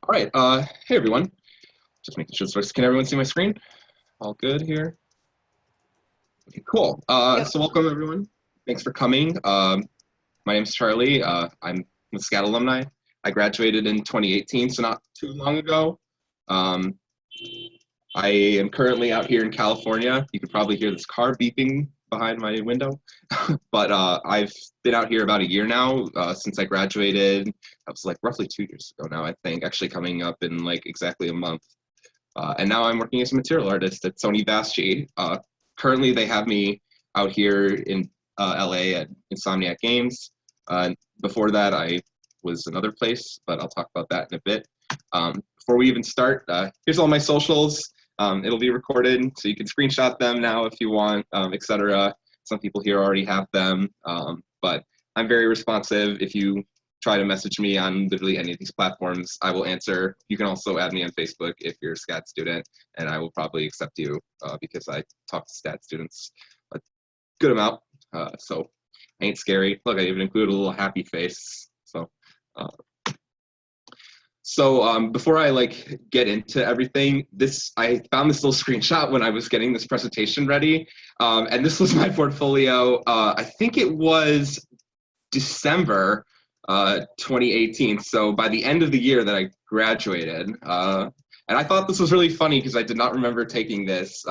All right. Hey, everyone. Just making sure this works. Can everyone see my screen? All good here? Okay, cool. Yep. So welcome, everyone. Thanks for coming. My name's Charlie. I'm a SCAD alumni. I graduated in 2018, so not too long ago. Um, I am currently out here in California. You could probably hear this car beeping behind my window. But I've been out here about a year now since I graduated. That was like roughly 2 years ago now, I think, actually coming up in like exactly a month. And now I'm working as a material artist at Sony VASG. Currently, they have me out here in LA at Insomniac Games. Before that, I was another place, but I'll talk about that in a bit. Before we even start, here's all my socials. It'll be recorded, so you can screenshot them now if you want, etc. Some people here already have them, but I'm very responsive. If you try to message me on literally any of these platforms, I will answer. You can also add me on Facebook if you're a SCAD student, and I will probably accept you because I talk to SCAD students a good amount. So ain't scary. Look, I even included a little happy face. So before I get into everything, I found this little screenshot when I was getting this presentation ready, and this was my portfolio. I think it was December 2018. So by the end of the year that I graduated, and I thought this was really funny because I did not remember taking this,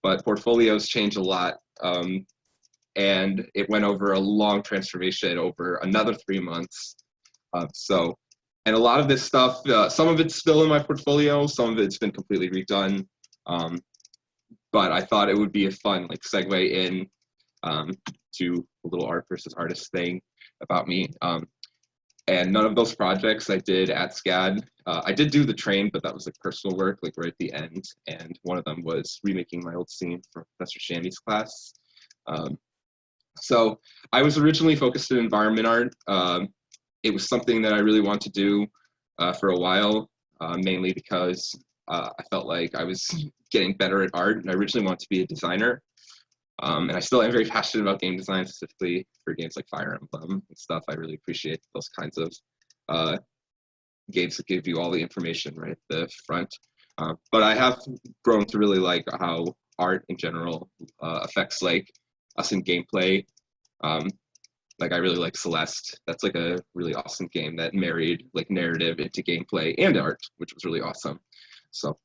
but portfolios change a lot, and it went over a long transformation over another 3 months. And a lot of this stuff, some of it's still in my portfolio, some of it's been completely redone. But I thought it would be a fun segue in to a little art versus artist thing about me. And none of those projects I did at SCAD. I did do the train, but that was personal work, right at the end. And one of them was remaking my old scene from Professor Shandy's class. So I was originally focused in environment art. It was something that I really wanted to do for a while, mainly because I felt like I was getting better at art, and I originally wanted to be a designer. And I still am very passionate about game design, specifically for games like Fire Emblem and stuff. I really appreciate those kinds of games that give you all the information right at the front. But I have grown to really like how art in general affects us in gameplay. I really like Celeste. That's a really awesome game that married narrative into gameplay and art, which was really awesome. So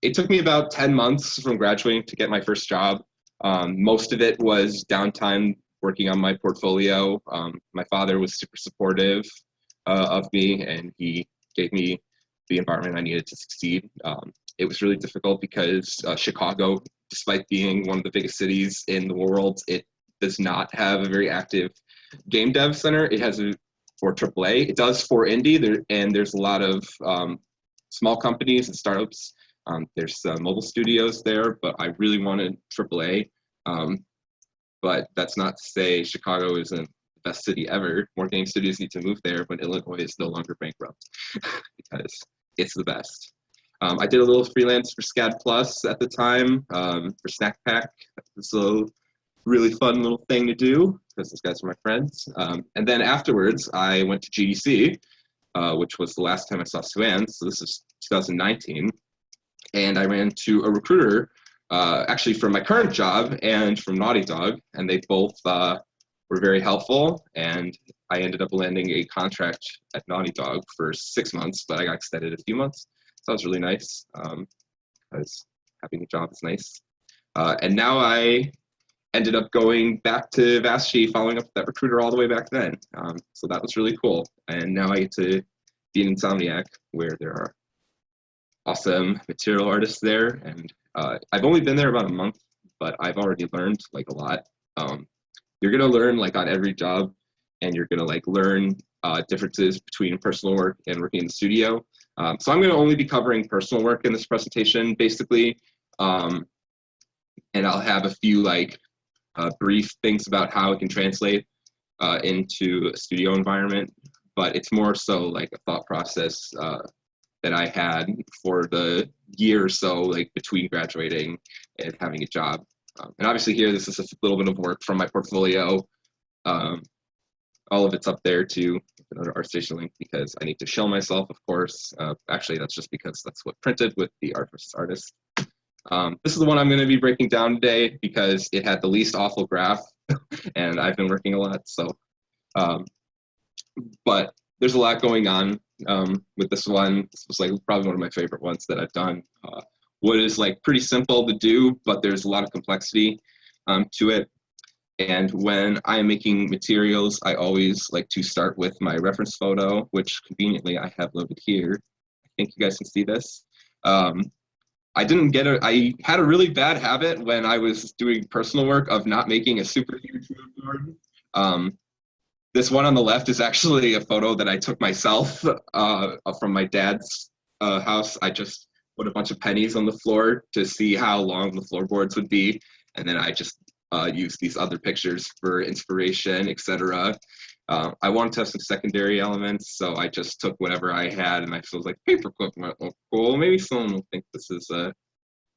it took me about 10 months from graduating to get my first job. Most of it was downtime working on my portfolio. My father was super supportive of me, and he gave me the environment I needed to succeed. It was really difficult because Chicago, despite being one of the biggest cities in the world, it does not have a very active game dev center. It has for AAA. It does for indie, and there's a lot of small companies and startups. There's mobile studios there, but I really wanted AAA. But that's not to say Chicago isn't the best city ever. More game studios need to move there when Illinois is no longer bankrupt because it's the best. I did a little freelance for SCAD Plus at the time for Snack Pack. It's a really fun little thing to do because those guys are my friends. And then afterwards, I went to GDC, which was the last time I saw Suan. So this is 2019. And I ran into a recruiter, actually from my current job and from Naughty Dog, and they both were very helpful. And I ended up landing a contract at Naughty Dog for 6 months, but I got extended a few months. So that was really nice because having a job is nice. And now I ended up going back to VASG, following up with that recruiter all the way back then. So that was really cool. And now I get to be an Insomniac where there are awesome material artists there. And I've only been there about a month, but I've already learned a lot. You're gonna learn on every job, and you're gonna learn differences between personal work and working in the studio. So I'm gonna only be covering personal work in this presentation, basically. And I'll have a few brief things about how it can translate into a studio environment, but it's more so a thought process that I had for the year or so between graduating and having a job. And obviously here, this is a little bit of work from my portfolio. all of it's up there to another ArtStation link because I need to show myself, of course. Actually, that's just because that's what printed with the Art versus Artist. This is the one I'm going to be breaking down today because it had the least awful graph, and I've been working a lot. So, but there's a lot going on with this one. This was like probably one of my favorite ones that I've done. Wood is like pretty simple to do, but there's a lot of complexity to it. And when I'm making materials, I always like to start with my reference photo, which conveniently I have loaded here. I think you guys can see this. I had a really bad habit when I was doing personal work of not making a super huge mood board. This one on the left is actually a photo that I took myself from my dad's house. I just put a bunch of pennies on the floor to see how long the floorboards would be. And then I just used these other pictures for inspiration, etc. I wanted to have some secondary elements, so I just took whatever I had, and I was like, paperclip might look cool. Maybe someone will think this is a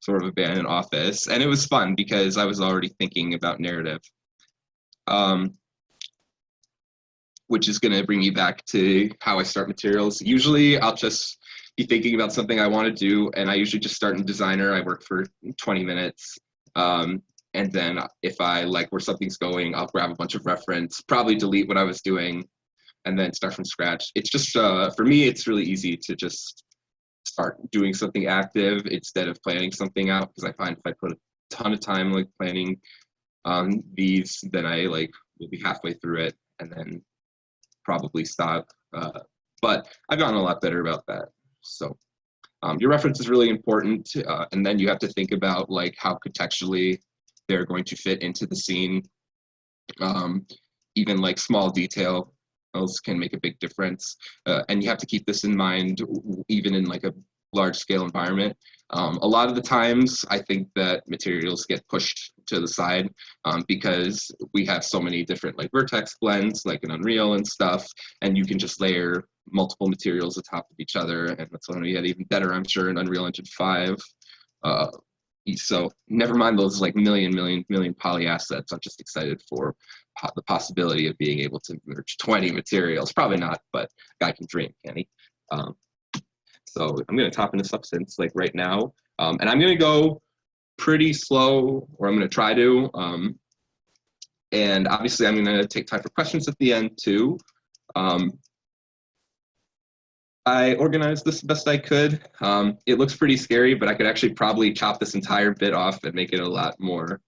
sort of abandoned office. And it was fun because I was already thinking about narrative. Which is going to bring me back to how I start materials. Usually I'll just be thinking about something I want to do, and I usually just start in Designer. I work for 20 minutes. And then if I like where something's going, I'll grab a bunch of reference, probably delete what I was doing, and then start from scratch. It's just, for me, it's really easy to just start doing something active instead of planning something out, because I find if I put a ton of time like planning on these, then I like will be halfway through it and then probably stop. But I've gotten a lot better about that. So your reference is really important, and then you have to think about like how contextually they're going to fit into the scene. Even like small details can make a big difference, and you have to keep this in mind even in like a large scale environment. A lot of the times I think that materials get pushed to the side because we have so many different like vertex blends like in Unreal and stuff, and you can just layer multiple materials atop of each other, and that's going to get even better, I'm sure, in Unreal Engine 5. So never mind those like million poly assets. I'm just excited for the possibility of being able to merge 20 materials. Probably not, but guy can dream, can he? So I'm going to top into Substance like right now, and I'm going to go pretty slow, or I'm going to try to. And obviously, I'm going to take time for questions at the end too. I organized this the best I could. It looks pretty scary, but I could actually probably chop this entire bit off and make it a lot more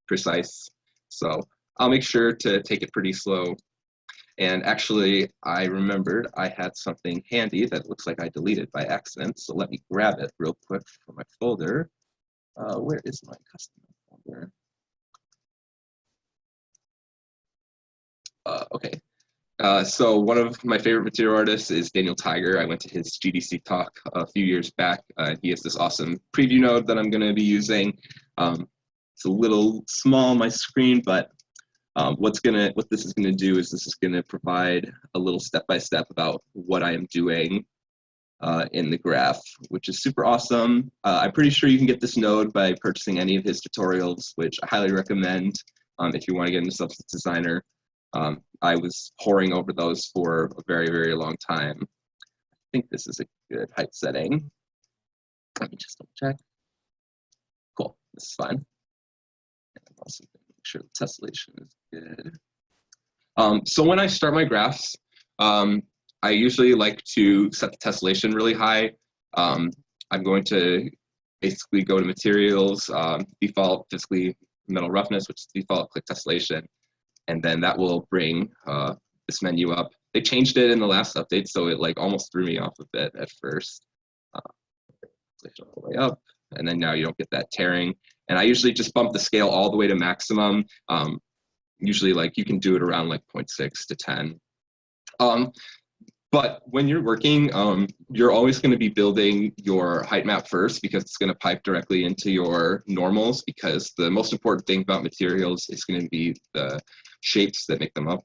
precise. So I'll make sure to take it pretty slow. And actually, I remembered I had something handy that looks like I deleted by accident. So let me grab it real quick from my folder. Where is my custom folder? Okay. So one of my favorite material artists is Daniel Tiger. I went to his GDC talk a few years back. He has this awesome preview node that I'm going to be using. It's a little small on my screen, but what this is going to do is this is going to provide a little step-by-step about what I am doing in the graph, which is super awesome. I'm pretty sure you can get this node by purchasing any of his tutorials, which I highly recommend if you want to get into Substance Designer. I was poring over those for a very long time. I think this is a good height setting. Let me just double check. Cool, this is fine. And also make sure the tessellation is good. So when I start my graphs, I usually like to set the tessellation really high. I'm going to basically go to materials, default physically metal roughness, which is default, click tessellation. And then that will bring this menu up. They changed it in the last update, so it like almost threw me off a bit at first. All the way up, and then now you don't get that tearing. And I usually just bump the scale all the way to maximum. Usually like you can do it around like 0.6 to 10. But when you're working, you're always going to be building your height map first because it's going to pipe directly into your normals, because the most important thing about materials is going to be the shapes that make them up.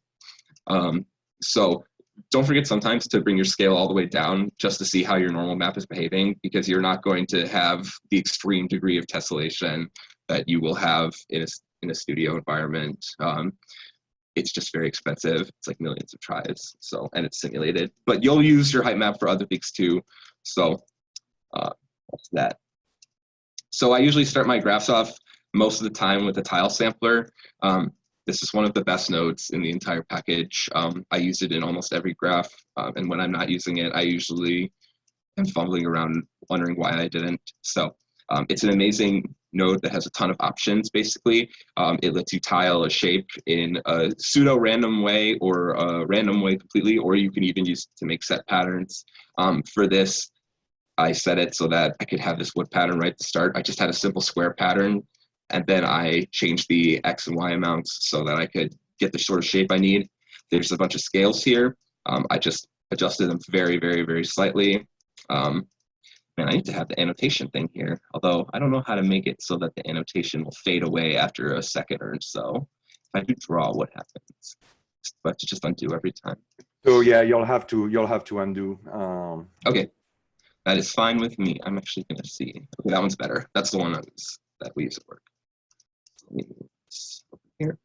So don't forget sometimes to bring your scale all the way down just to see how your normal map is behaving, because you're not going to have the extreme degree of tessellation that you will have in a studio environment. it's just very expensive. It's like millions of tries. So, and it's simulated, but you'll use your height map for other things too. So that's that. So I usually start my graphs off most of the time with a tile sampler. This is one of the best nodes in the entire package. I use it in almost every graph, and when I'm not using it, I usually am fumbling around wondering why I didn't. So it's an amazing node that has a ton of options, basically. It lets you tile a shape in a pseudo-random way or a random way completely, or you can even use it to make set patterns. For this, I set it so that I could have this wood pattern right at the start. I just had a simple square pattern, and then I changed the X and Y amounts so that I could get the sort of shape I need. There's a bunch of scales here. I just adjusted them very, very, very slightly. And I need to have the annotation thing here, although I don't know how to make it so that the annotation will fade away after a second or so. If I do draw, what happens? But to just undo every time. So yeah, you'll have to undo. Okay, that is fine with me. I'm actually going to see. Okay, that one's better. That's the one that we use at work. Let me move this over here.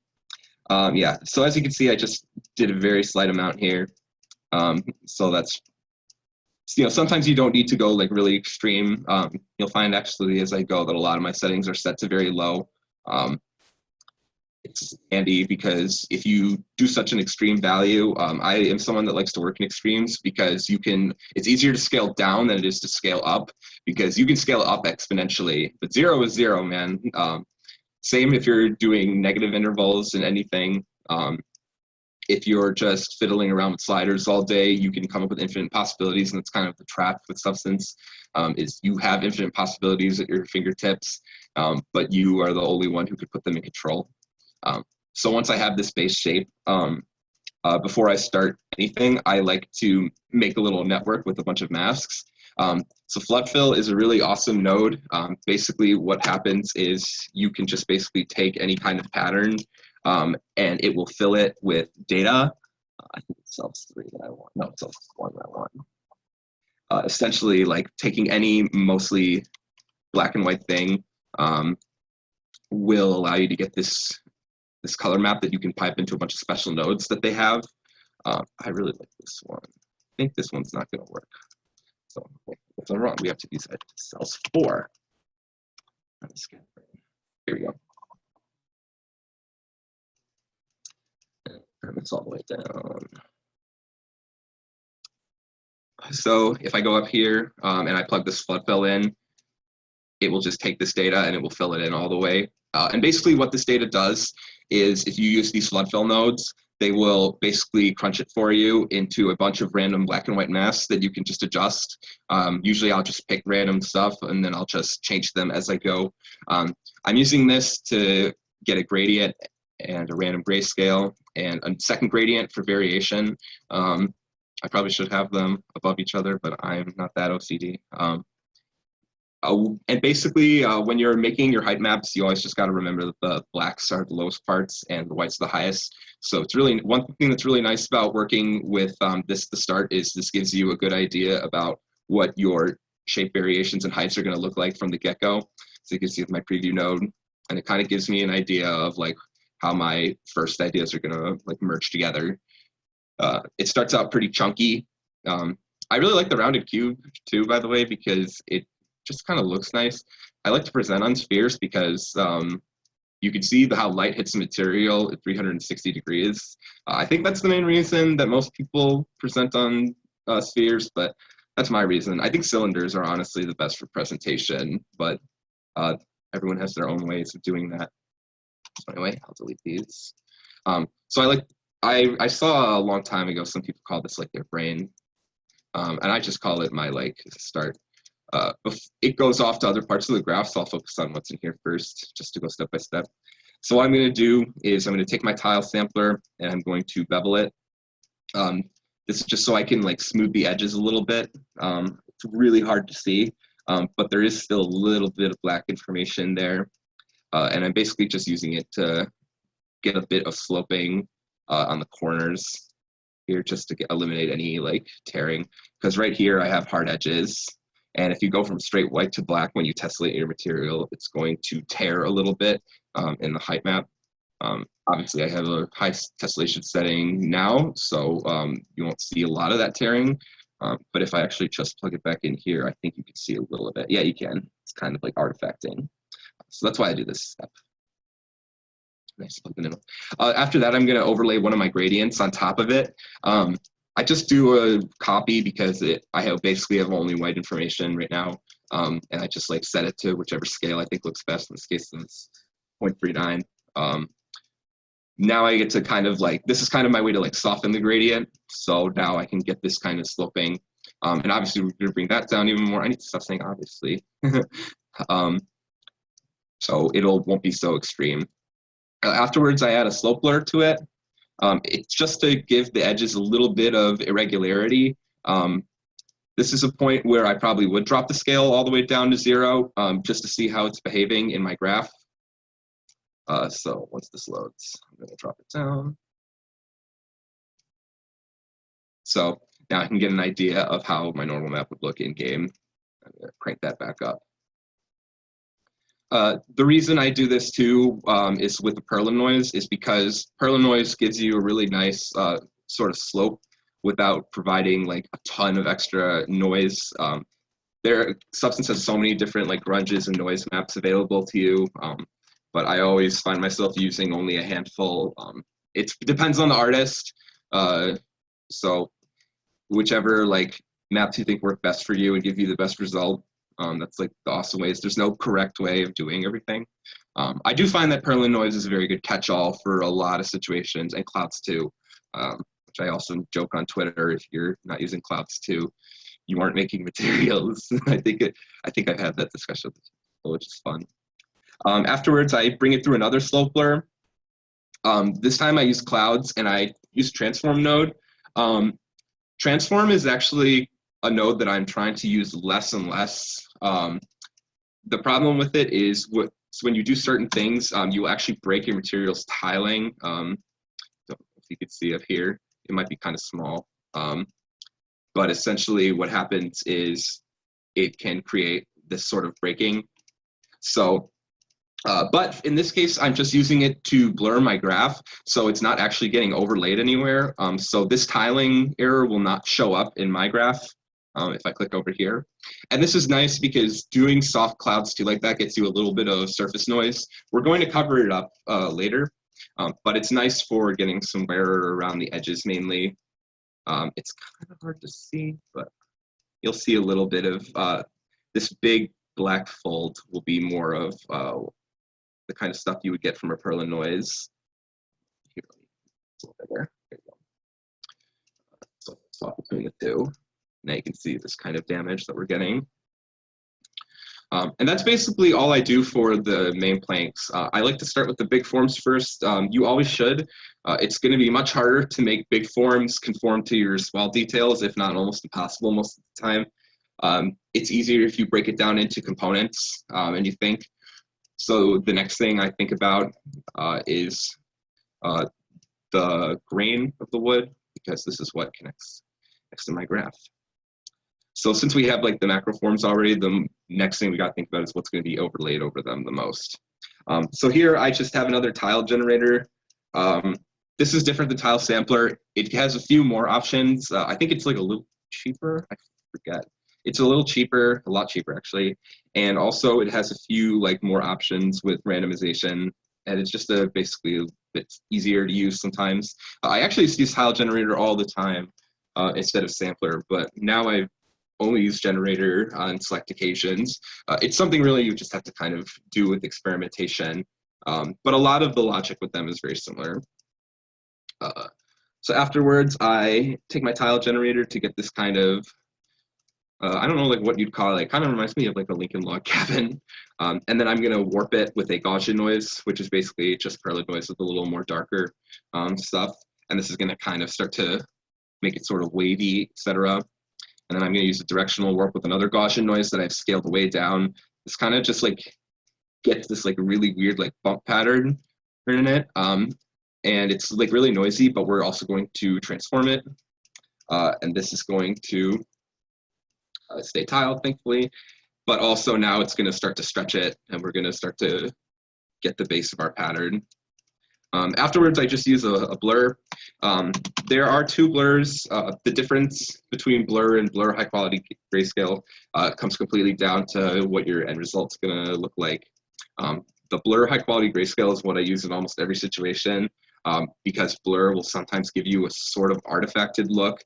Yeah, so as you can see, I just did a very slight amount here. So that's, you know, sometimes you don't need to go like really extreme. You'll find actually as I go that a lot of my settings are set to very low. It's handy because if you do such an extreme value, I am someone that likes to work in extremes because it's easier to scale down than it is to scale up because you can scale up exponentially, but 0 is 0, man. Same if you're doing negative intervals in anything. If you're just fiddling around with sliders all day, you can come up with infinite possibilities, and that's kind of the trap with Substance, is you have infinite possibilities at your fingertips, but you are the only one who could put them in control. So once I have this base shape, before I start anything, I like to make a little network with a bunch of masks. So flood fill is a really awesome node. Basically what happens is you can just basically take any kind of pattern and it will fill it with data. I think it sells 3 that I want. No, it sells 1 that I want. Essentially like taking any mostly black and white thing will allow you to get this color map that you can pipe into a bunch of special nodes that they have. I really like this one. I think this one's not going to work. So if I'm wrong, we have to use that cells 4. Here we go. Turn this all the way down. So if I go up here and I plug this flood fill in, it will just take this data and it will fill it in all the way. And basically what this data does is if you use these flood fill nodes, they will basically crunch it for you into a bunch of random black and white masks that you can just adjust. Usually I'll just pick random stuff and then I'll just change them as I go. I'm using this to get a gradient and a random grayscale and a second gradient for variation. I probably should have them above each other, but I'm not that OCD. And basically, when you're making your height maps, you always just got to remember that the blacks are the lowest parts and the whites are the highest. So it's really one thing that's really nice about working with this at the start is this gives you a good idea about what your shape variations and heights are going to look like from the get-go. So you can see with my preview node, and it kind of gives me an idea of like how my first ideas are going to like merge together. It starts out pretty chunky. I really like the rounded cube too, by the way, because it just kind of looks nice. I like to present on spheres because you can see how light hits the material at 360 degrees. I think that's the main reason that most people present on spheres, but that's my reason. I think cylinders are honestly the best for presentation, but everyone has their own ways of doing that. So anyway, I'll delete these. So I saw a long time ago some people call this like their brain, and I just call it my like start. It goes off to other parts of the graph, so I'll focus on what's in here first, just to go step by step. So what I'm going to do is I'm going to take my tile sampler and I'm going to bevel it. This is just so I can like smooth the edges a little bit. It's really hard to see, but there is still a little bit of black information there. And I'm basically just using it to get a bit of sloping on the corners here, just to eliminate any like tearing. Because right here I have hard edges. And if you go from straight white to black when you tessellate your material, it's going to tear a little bit in the height map. Obviously, I have a high tessellation setting now, so you won't see a lot of that tearing. But if I actually just plug it back in here, I think you can see a little of it. Yeah, you can. It's kind of like artifacting. So that's why I do this step. Nice, plug it in. After that, I'm going to overlay one of my gradients on top of it. I just do a copy because I basically have only white information right now, and I just like set it to whichever scale I think looks best. In this case, it's 0.39. Now I get to kind of like, this is kind of my way to like soften the gradient. So now I can get this kind of sloping. And obviously we're going to bring that down even more. I need to stop saying obviously. So won't be so extreme. Afterwards, I add a slope blur to it. It's just to give the edges a little bit of irregularity. This is a point where I probably would drop the scale all the way down to 0 just to see how it's behaving in my graph. So once this loads, I'm going to drop it down. So now I can get an idea of how my normal map would look in game. I'm going to crank that back up. The reason I do this too is with the Perlin noise is because Perlin noise gives you a really nice sort of slope without providing like a ton of extra noise. Substance has so many different like grunges and noise maps available to you. But I always find myself using only a handful. It depends on the artist. So whichever like maps you think work best for you and give you the best result, that's like the awesome ways. There's no correct way of doing everything. I do find that Perlin noise is a very good catch-all for a lot of situations, and clouds too, which I also joke on Twitter, if you're not using clouds too, you aren't making materials. I think I've had that discussion, which is fun. Afterwards, I bring it through another slope blur. This time I use clouds and I use transform node. Transform is actually a node that I'm trying to use less and less. The problem with it is when you do certain things, you actually break your material's tiling. Don't know if you can see it here, it might be kind of small. But essentially what happens is it can create this sort of breaking. So but in this case, I'm just using it to blur my graph, so it's not actually getting overlaid anywhere. So this tiling error will not show up in my graph if I click over here. And this is nice because doing soft clouds too like that gets you a little bit of surface noise. We're going to cover it up later, but it's nice for getting some wear around the edges mainly. It's kind of hard to see, but you'll see a little bit of this big black fold will be more of the kind of stuff you would get from a Perlin noise. Here, it's a little bit there. There you go. So swap between the two. Now you can see this kind of damage that we're getting. And that's basically all I do for the main planks. I like to start with the big forms first. You always should. It's going to be much harder to make big forms conform to your swell details, if not almost impossible most of the time. It's easier if you break it down into components and you think. So the next thing I think about is the grain of the wood, because this is what connects next to my graph. So since we have like the macro forms already, the next thing we got to think about is what's going to be overlaid over them the most. So here I just have another tile generator. This is different than tile sampler. It has a few more options. I think it's like a little cheaper. I forget. It's a little cheaper, a lot cheaper actually. And also it has a few like more options with randomization, and it's just basically a bit easier to use sometimes. I actually use tile generator all the time instead of sampler, but now I only use generator on select occasions. It's something really you just have to kind of do with experimentation, but a lot of the logic with them is very similar. So afterwards, I take my tile generator to get this kind of I don't know like what you'd call it. It kind of reminds me of like a Lincoln log cabin. And then I'm gonna warp it with a Gaussian noise, which is basically just Perlin noise with a little more darker stuff. And this is gonna kind of start to make it sort of wavy, etc. And then I'm gonna use a directional warp with another Gaussian noise that I've scaled way down. This kind of just like gets this like really weird like bump pattern in it. And it's like really noisy, but we're also going to transform it. And this is going to stay tiled, thankfully, but also now it's going to start to stretch it, and we're going to start to get the base of our pattern. Afterwards, I just use a blur. There are two blurs. The difference between blur and blur high quality grayscale comes completely down to what your end result's gonna look like. The blur high quality grayscale is what I use in almost every situation. Because blur will sometimes give you a sort of artifacted look.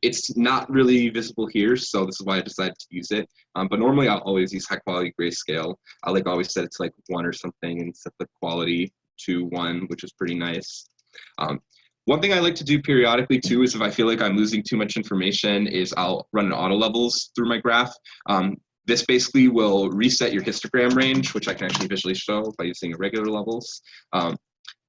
It's not really visible here, so this is why I decided to use it. But normally I'll always use high quality grayscale. I like always set it to like 1 or something and set the quality to 1, which is pretty nice. One thing I like to do periodically too is if I feel like I'm losing too much information is I'll run an auto levels through my graph. This basically will reset your histogram range, which I can actually visually show by using irregular levels.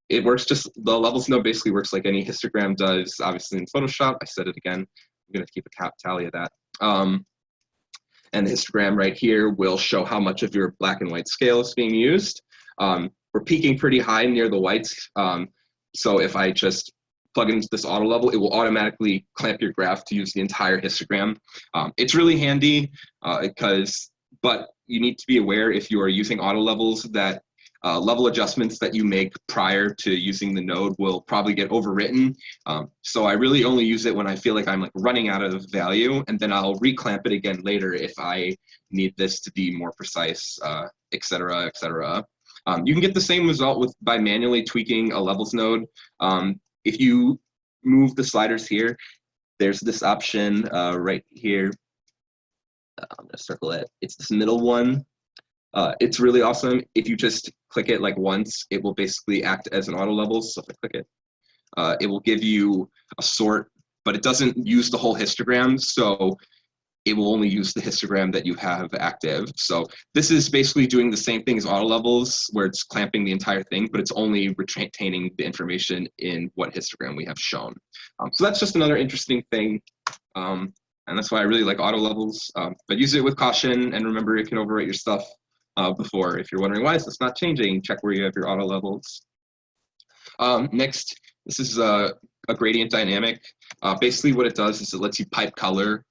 It works just, the levels node basically works like any histogram does, obviously in Photoshop. I said it again, I'm gonna keep a tally of that. And the histogram right here will show how much of your black and white scale is being used. We're peaking pretty high near the whites. So if I just plug into this auto level, it will automatically clamp your graph to use the entire histogram. It's really handy but you need to be aware if you are using auto levels that level adjustments that you make prior to using the node will probably get overwritten. So I really only use it when I feel like I'm like running out of value, and then I'll reclamp it again later if I need this to be more precise, et cetera, et cetera. You can get the same result by manually tweaking a levels node. If you move the sliders here, there's this option right here. I'm gonna circle it. It's this middle one. It's really awesome. If you just click it like once, it will basically act as an auto levels. So if I click it, it will give you a sort, but it doesn't use the whole histogram. So it will only use the histogram that you have active. So this is basically doing the same thing as auto levels, where it's clamping the entire thing, but it's only retaining the information in what histogram we have shown. So that's just another interesting thing. And that's why I really like auto levels, but use it with caution, and remember you can overwrite your stuff before. If you're wondering why is this not changing, check where you have your auto levels. Next, this is a gradient dynamic. Basically what it does is it lets you pipe color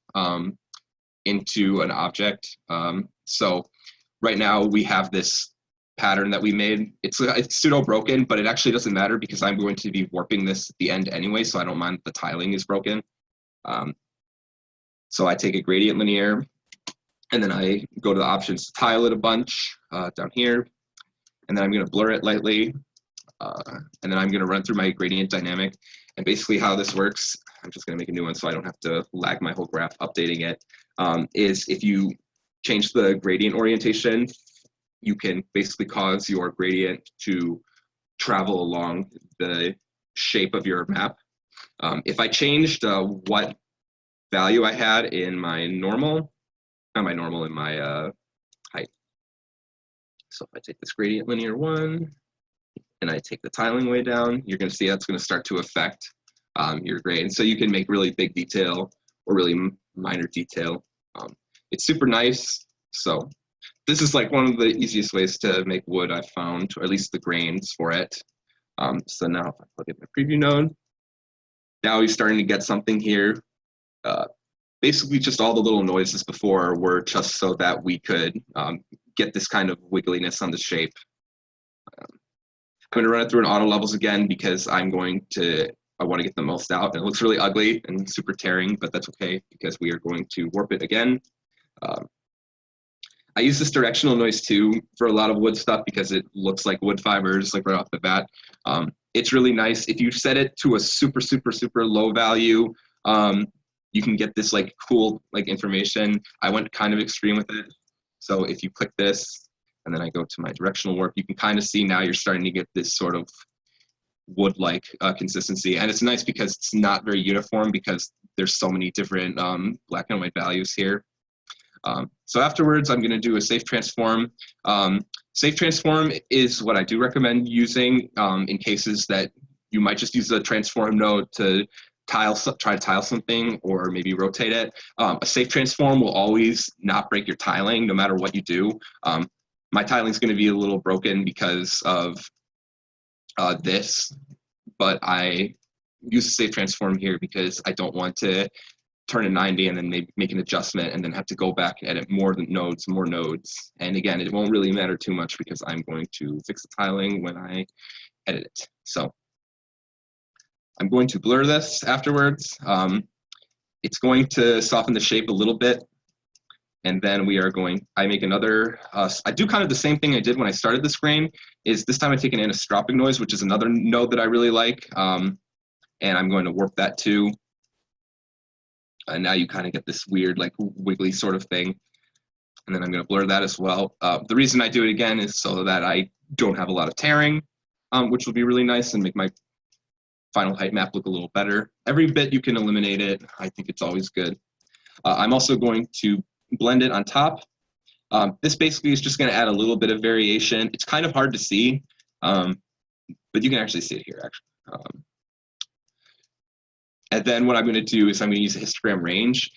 into an object. So right now we have this pattern that we made. It's pseudo broken, but it actually doesn't matter because I'm going to be warping this at the end anyway, so I don't mind if the tiling is broken. So I take a gradient linear, and then I go to the options to tile it a bunch down here, and then I'm going to blur it lightly, and then I'm going to run through my gradient dynamic. And basically how this works, I'm just going to make a new one so I don't have to lag my whole graph updating it, is if you change the gradient orientation, you can basically cause your gradient to travel along the shape of your map. If I changed what value I had in my normal, not my normal, in my height. So if I take this gradient linear 1 and I take the tiling way down, you're going to see that's going to start to affect your grade. And so you can make really big detail or really minor detail. It's super nice. So this is like one of the easiest ways to make wood I've found, or at least the grains for it. So now if I plug in my preview node, now you're starting to get something here. Basically just all the little noises before were just so that we could get this kind of wiggliness on the shape. I'm going to run it through an auto levels again because I want to get the most out. And it looks really ugly and super tearing, but that's okay because we are going to warp it again. I use this directional noise too for a lot of wood stuff because it looks like wood fibers like right off the bat. It's really nice. If you set it to a super, super, super low value, you can get this like cool like information. I went kind of extreme with it. So if you click this and then I go to my directional warp, you can kind of see now you're starting to get this sort of wood-like consistency. And it's nice because it's not very uniform because there's so many different black and white values here. So afterwards, I'm going to do a safe transform. Safe transform is what I do recommend using in cases that you might just use the transform node to try to tile something or maybe rotate it. A safe transform will always not break your tiling no matter what you do. My tiling is going to be a little broken because of this, but I use a safe transform here because I don't want to turn it 90 and then maybe make an adjustment and then have to go back and edit more nodes. And again, it won't really matter too much because I'm going to fix the tiling when I edit it. So I'm going to blur this afterwards. It's going to soften the shape a little bit. And then I make another, I do kind of the same thing I did when I started the screen, is this time I take an anisotropic noise, which is another node that I really like. And I'm going to warp that too. And now you kind of get this weird, like wiggly sort of thing. And then I'm going to blur that as well. The reason I do it again is so that I don't have a lot of tearing, which will be really nice and make my final height map look a little better. Every bit you can eliminate it, I think it's always good. I'm also going to blend it on top. This basically is just going to add a little bit of variation. It's kind of hard to see, but you can actually see it here, actually. And then what I'm going to do is I'm going to use a histogram range.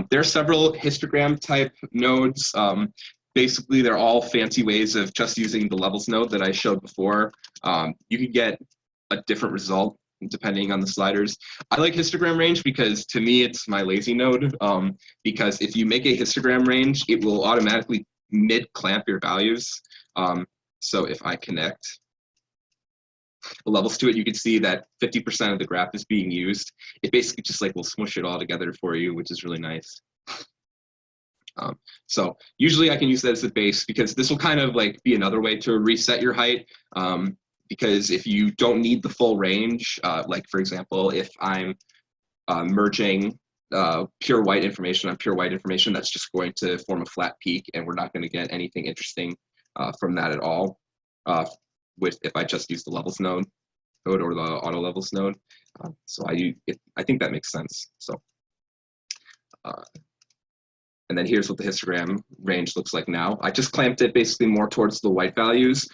There are several histogram type nodes. Basically, they're all fancy ways of just using the levels node that I showed before. You can get a different result depending on the sliders. I like histogram range because to me it's my lazy node, because if you make a histogram range, it will automatically mid-clamp your values. So if I connect the levels to it, you can see that 50% of the graph is being used. It basically just like will smush it all together for you, which is really nice. So usually I can use that as a base because this will kind of like be another way to reset your height. Because if you don't need the full range, like for example, if I'm merging pure white information on pure white information, that's just going to form a flat peak and we're not going to get anything interesting from that at all. If I just use the levels node or the auto levels node. So I think that makes sense. So, and then here's what the histogram range looks like now. I just clamped it basically more towards the white values.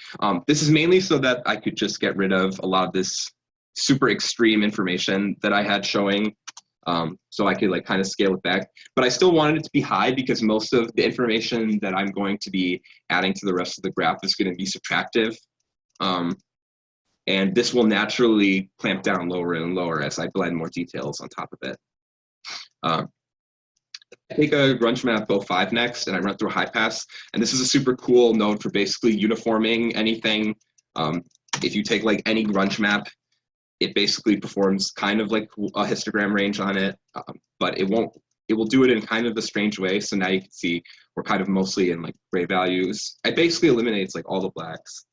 This is mainly so that I could just get rid of a lot of this super extreme information that I had showing. So I could like kind of scale it back, but I still wanted it to be high because most of the information that I'm going to be adding to the rest of the graph is going to be subtractive. And this will naturally clamp down lower and lower as I blend more details on top of it. I take a grunge map 05 next and I run through a high pass, and this is a super cool node for basically uniforming anything. If you take like any grunge map, it basically performs kind of like a histogram range on it, but it will do it in kind of a strange way. So now you can see we're kind of mostly in like gray values. It basically eliminates like all the blacks.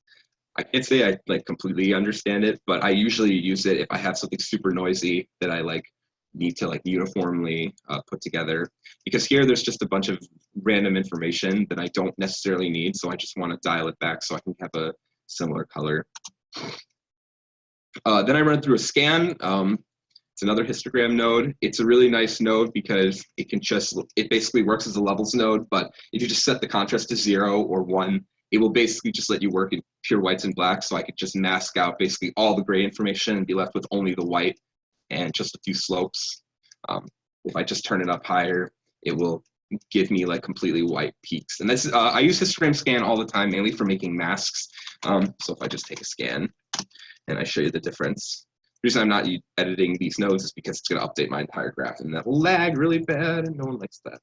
I can't say I like completely understand it, but I usually use it if I have something super noisy that I like need to like uniformly put together, because here there's just a bunch of random information that I don't necessarily need, so I just want to dial it back so I can have a similar color. Then I run through a scan. It's another histogram node. It's a really nice node because it basically works as a levels node, but if you just set the contrast to 0 or 1, it will basically just let you work in pure whites and blacks, so I could just mask out basically all the gray information and be left with only the white and just a few slopes. If I just turn it up higher, it will give me like completely white peaks. And this, I use histogram scan all the time, mainly for making masks. So if I just take a scan and I show you the difference, the reason I'm not editing these nodes is because it's going to update my entire graph, and that will lag really bad, and no one likes that.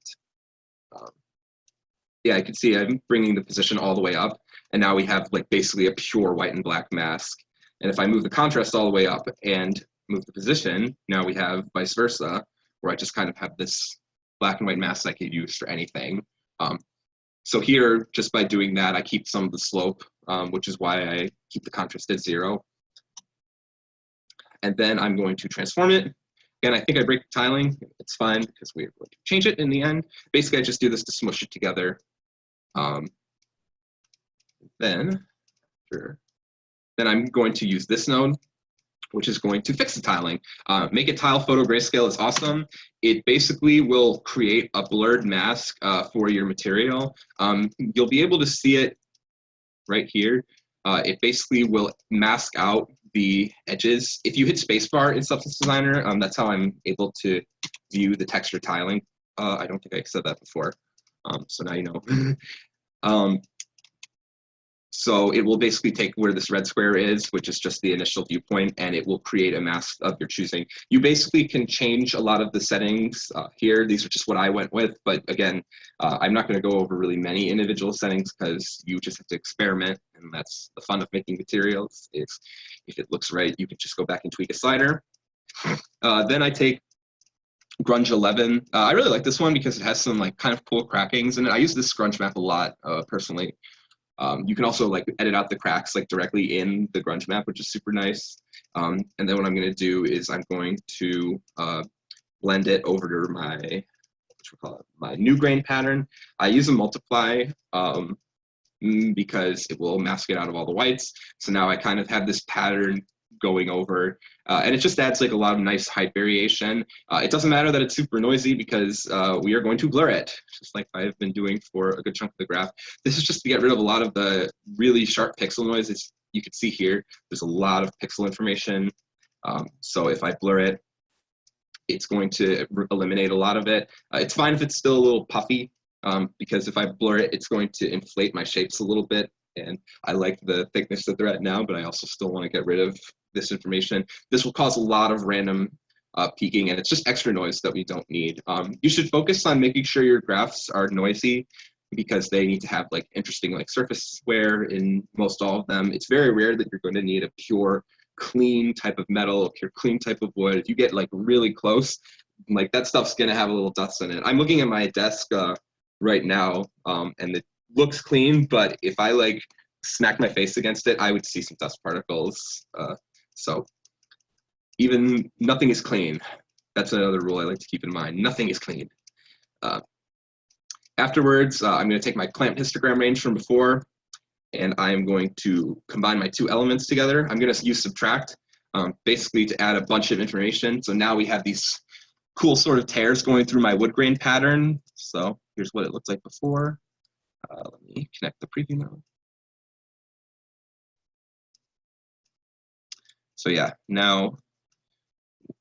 Yeah, I can see I'm bringing the position all the way up, and now we have like basically a pure white and black mask. And if I move the contrast all the way up and move the position, now we have vice versa, where I just kind of have this black and white mask I could use for anything. So here, just by doing that, I keep some of the slope, which is why I keep the contrast at 0. And then I'm going to transform it. Again, I think I break the tiling. It's fine because we're going to change it in the end. Basically, I just do this to smush it together. Then I'm going to use this node, which is going to fix the tiling. Make it tile photo grayscale is awesome. It basically will create a blurred mask for your material. You'll be able to see it right here. It basically will mask out the edges. If you hit spacebar in Substance Designer, that's how I'm able to view the texture tiling. I don't think I said that before, so now you know. So it will basically take where this red square is, which is just the initial viewpoint, and it will create a mask of your choosing. You basically can change a lot of the settings here. These are just what I went with, but again, I'm not going to go over really many individual settings because you just have to experiment and that's the fun of making materials, is if it looks right, you can just go back and tweak a slider. Then I take Grunge 11. I really like this one because it has some like kind of cool crackings in it. I use this grunge map a lot personally. You can also like edit out the cracks like directly in the grunge map, which is super nice. And then what I'm going to do is I'm going to blend it over to my new grain pattern. I use a multiply because it will mask it out of all the whites. So now I kind of have this pattern going over, and it just adds like a lot of nice height variation. It doesn't matter that it's super noisy because we are going to blur it, just like I've been doing for a good chunk of the graph. This is just to get rid of a lot of the really sharp pixel noise. You can see here, there's a lot of pixel information. So if I blur it, it's going to eliminate a lot of it. It's fine if it's still a little puffy, because if I blur it, it's going to inflate my shapes a little bit. And I like the thickness that they're at now, but I also still want to get rid of this information. This will cause a lot of random peaking, and it's just extra noise that we don't need. You should focus on making sure your graphs are noisy because they need to have like interesting like surface wear in most all of them. It's very rare that you're going to need a pure clean type of metal, a pure clean type of wood. If you get like really close, like that stuff's going to have a little dust in it. I'm looking at my desk right now, and it looks clean, but if I like smack my face against it, I would see some dust particles. So even nothing is clean. That's another rule I like to keep in mind. Nothing is clean. Afterwards, I'm going to take my clamp histogram range from before, and I'm going to combine my two elements together. I'm going to use subtract, basically to add a bunch of information. So now we have these cool sort of tears going through my wood grain pattern. So here's what it looked like before. Let me connect the preview now. So yeah, now we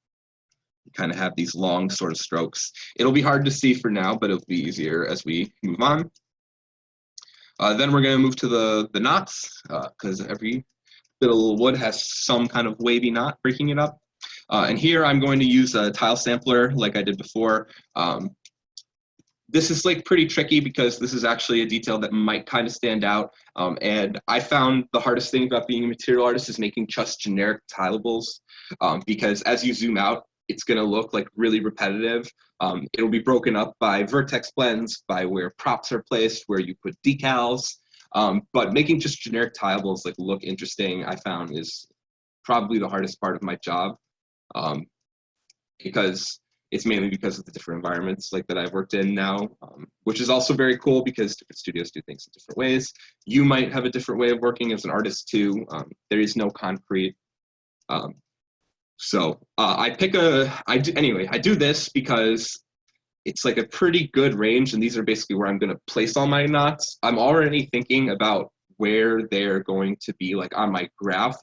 kind of have these long sort of strokes. It'll be hard to see for now, but it'll be easier as we move on. Then we're going to move to the knots, because every bit of little wood has some kind of wavy knot breaking it up. And here I'm going to use a tile sampler like I did before. This is like pretty tricky because this is actually a detail that might kind of stand out. And I found the hardest thing about being a material artist is making just generic tilables, because as you zoom out, it's going to look like really repetitive. It'll be broken up by vertex blends, by where props are placed, where you put decals. But making just generic tilables like look interesting, I found is probably the hardest part of my job, because it's mainly because of the different environments like that I've worked in now, which is also very cool because different studios do things in different ways. You might have a different way of working as an artist too. There is no concrete. So I do this because it's like a pretty good range, and these are basically where I'm going to place all my knots. I'm already thinking about where they're going to be like on my graph.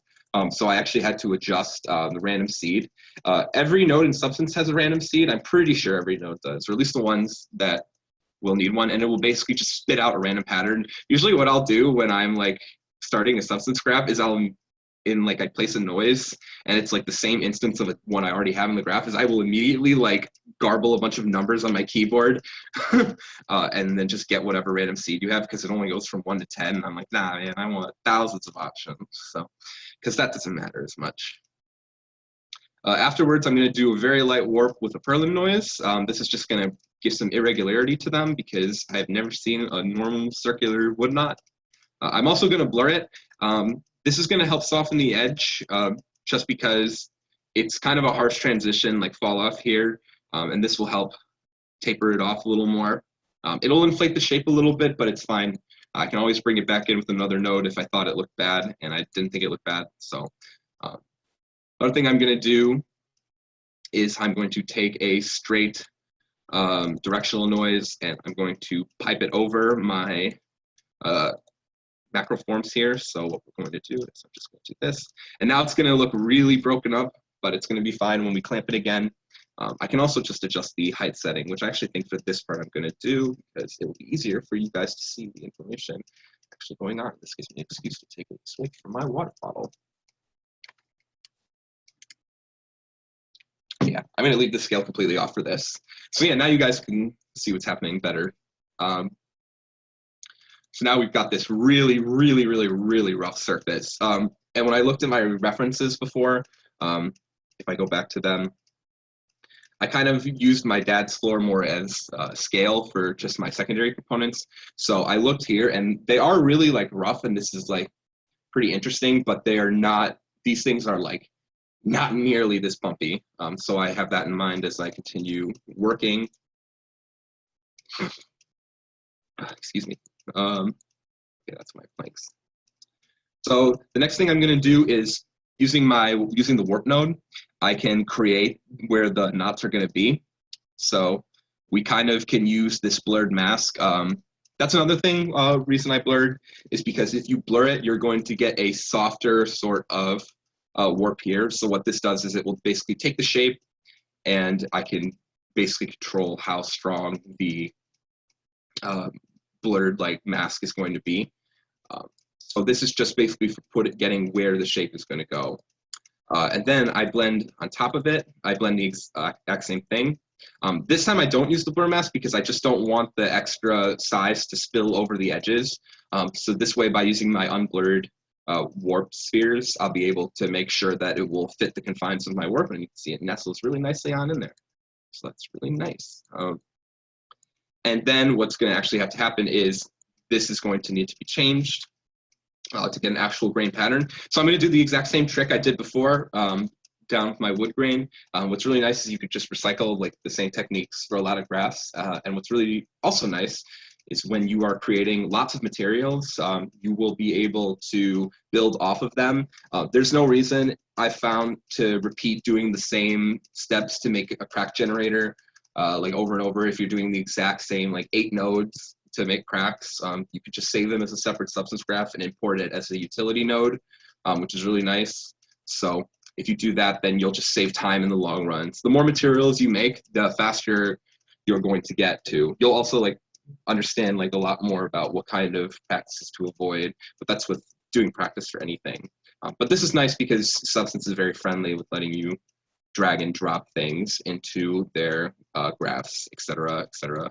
So I actually had to adjust the random seed. Every node in Substance has a random seed. I'm pretty sure every node does, or at least the ones that will need one, and it will basically just spit out a random pattern. Usually what I'll do when I'm like starting a Substance graph is I place a noise, and it's like the same instance of one I already have in the graph, is I will immediately like garble a bunch of numbers on my keyboard and then just get whatever random seed you have, because it only goes from 1 to 10. I'm like, nah, man, I want thousands of options. So, because that doesn't matter as much. Afterwards, I'm going to do a very light warp with a Perlin noise. This is just going to give some irregularity to them because I've never seen a normal circular wood knot. I'm also going to blur it. This is going to help soften the edge, just because it's kind of a harsh transition, like fall off here, and this will help taper it off a little more. It'll inflate the shape a little bit, but it's fine. I can always bring it back in with another node if I thought it looked bad, and I didn't think it looked bad. So another thing I'm going to do is I'm going to take a straight directional noise, and I'm going to pipe it over my macro forms here. So what we're going to do is I'm just going to do this, and now it's going to look really broken up, but it's going to be fine when we clamp it again. I can also just adjust the height setting, which I actually think for this part I'm going to do because it will be easier for you guys to see the information actually going on. This gives me an excuse to take a swig from my water bottle. Yeah, I'm going to leave the scale completely off for this. So yeah, now you guys can see what's happening better. So now we've got this really, really, really, really rough surface. And when I looked at my references before, if I go back to them, I kind of used my dad's floor more as scale for just my secondary components. So I looked here, and they are really like rough, and this is like pretty interesting, but they are not, these things are like not nearly this bumpy. So I have that in mind as I continue working. Excuse me. Okay, that's my planks. So the next thing I'm going to do is using the warp node, I can create where the knots are going to be. So we kind of can use this blurred mask. That's another thing, reason I blurred is because if you blur it, you're going to get a softer sort of warp here. So what this does is it will basically take the shape, and I can basically control how strong the blurred like mask is going to be. So this is just basically for getting where the shape is going to go. And then I blend on top of it. I blend the exact same thing. This time I don't use the blur mask because I just don't want the extra size to spill over the edges. So this way, by using my unblurred warp spheres, I'll be able to make sure that it will fit the confines of my warp, and you can see it nestles really nicely on in there. So that's really nice. And then what's going to actually have to happen is this is going to need to be changed to get an actual grain pattern. So I'm going to do the exact same trick I did before down with my wood grain. What's really nice is you could just recycle like the same techniques for a lot of graphs. And what's really also nice is when you are creating lots of materials, you will be able to build off of them. There's no reason I found to repeat doing the same steps to make a crack generator like over and over. If you're doing the exact same like 8 nodes to make cracks, you could just save them as a separate substance graph and import it as a utility node, which is really nice. So if you do that, then you'll just save time in the long run. So the more materials you make, the faster you're going to get to. You'll also like understand like a lot more about what kind of practices to avoid, but that's with doing practice for anything. But this is nice because Substance is very friendly with letting you drag and drop things into their graphs, et cetera, et cetera.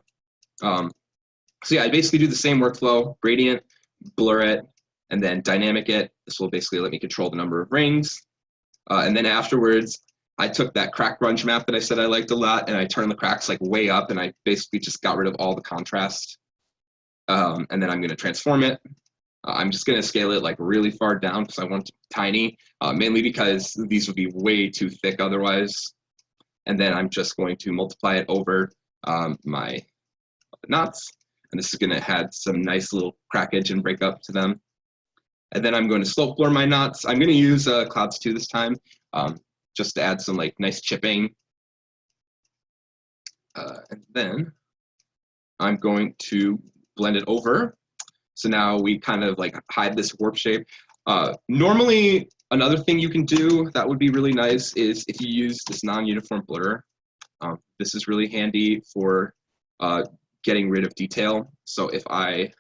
So yeah, I basically do the same workflow: gradient, blur it, and then dynamic it. This will basically let me control the number of rings. And then afterwards, I took that crack grunge map that I said I liked a lot, and I turned the cracks like way up, and I basically just got rid of all the contrast. And then I'm going to transform it. I'm just going to scale it like really far down because I want it tiny, mainly because these would be way too thick otherwise. And then I'm just going to multiply it over my knots. And this is going to add some nice little crackage and break up to them. And then I'm going to slope blur my knots. I'm going to use Clouds 2 this time, just to add some like nice chipping. And then I'm going to blend it over. So now we kind of like hide this warp shape. Normally, another thing you can do that would be really nice is if you use this non-uniform blur. This is really handy for getting rid of detail. So if I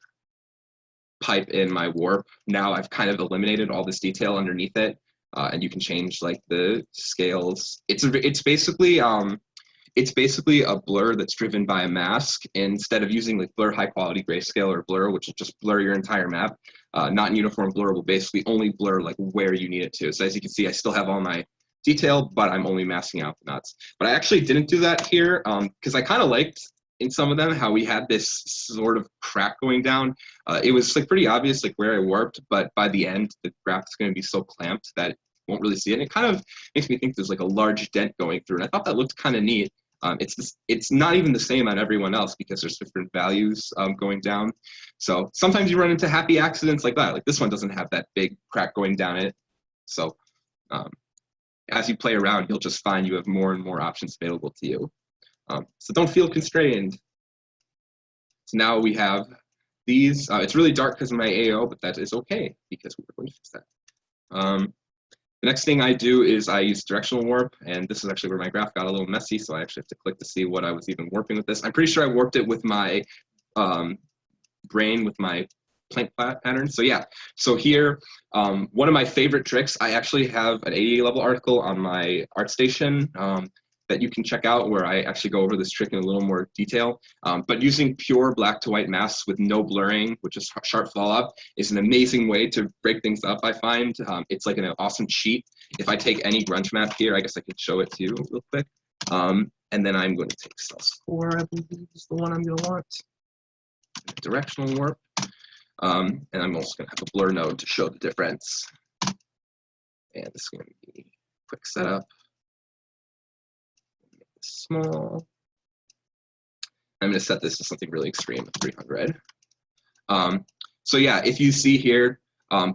pipe in my warp, now I've kind of eliminated all this detail underneath it, and you can change like the scales. It's basically a blur that's driven by a mask. Instead of using like blur high quality grayscale or blur, which will just blur your entire map, non-uniform blur will basically only blur like where you need it to. So as you can see, I still have all my detail, but I'm only masking out the knots. But I actually didn't do that here because I kind of liked in some of them how we had this sort of crack going down. It was like pretty obvious like where I warped, but by the end the graph is going to be so clamped that you won't really see it. And it kind of makes me think there's like a large dent going through, and I thought that looked kind of neat. It's not even the same on everyone else because there's different values going down. So sometimes you run into happy accidents like that. Like this one doesn't have that big crack going down it. So as you play around, you'll just find you have more and more options available to you. So don't feel constrained. So now we have these. It's really dark because of my AO, but that is okay because we're going to fix that. The next thing I do is I use directional warp, and this is actually where my graph got a little messy, so I actually have to click to see what I was even warping with this. I'm pretty sure I warped it with my brain, with my plank pattern. So yeah, so here, one of my favorite tricks, I actually have an ADA level article on my ArtStation. that you can check out where I actually go over this trick in a little more detail. But using pure black to white masks with no blurring, which is sharp fall up, is an amazing way to break things up, I find. It's like an awesome cheat. If I take any grunge map here, I guess I could show it to you real quick. And then I'm going to take cells 4, I believe is the one I'm going to want. Directional warp. And I'm also going to have a blur node to show the difference. And this is going to be quick setup. Small. I'm going to set this to something really extreme, 300. So yeah, if you see here,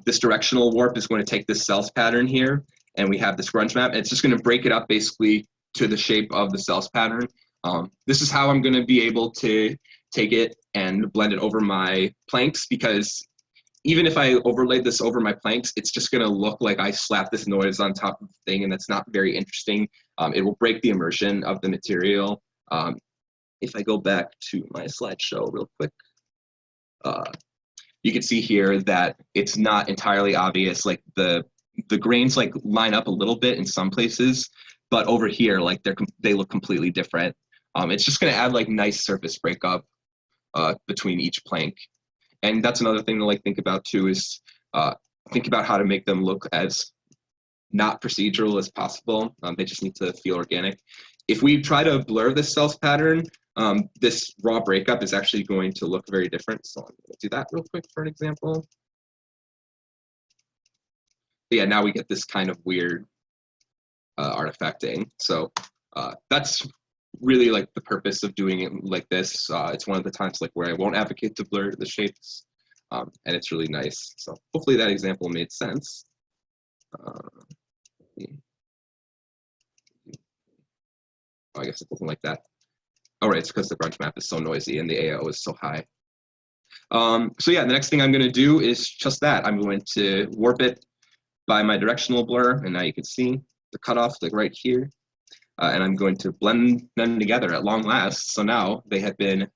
this directional warp is going to take this cells pattern here, and we have this grunge map, and it's just going to break it up basically to the shape of the cells pattern. This is how I'm going to be able to take it and blend it over my planks, because even if I overlaid this over my planks, it's just going to look like I slapped this noise on top of the thing, and that's not very interesting. It will break the immersion of the material. If I go back to my slideshow real quick, you can see here that it's not entirely obvious. Like the grains like line up a little bit in some places, but over here, like they look completely different. It's just going to add like nice surface breakup between each plank. And that's another thing to like think about too, is think about how to make them look as not procedural as possible. They just need to feel organic. If we try to blur this cells pattern, this raw breakup is actually going to look very different. So I'm going to do that real quick for an example. But yeah, now we get this kind of weird artifacting. So that's really like the purpose of doing it like this. It's one of the times like where I won't advocate to blur the shapes, and it's really nice. So hopefully that example made sense. I guess it doesn't like that. Oh, right, it's because the grunge map is so noisy and the AO is so high. So yeah, the next thing I'm going to do is just that. I'm going to warp it by my directional blur, and now you can see the cutoff like right here. And I'm going to blend them together at long last. So now they have been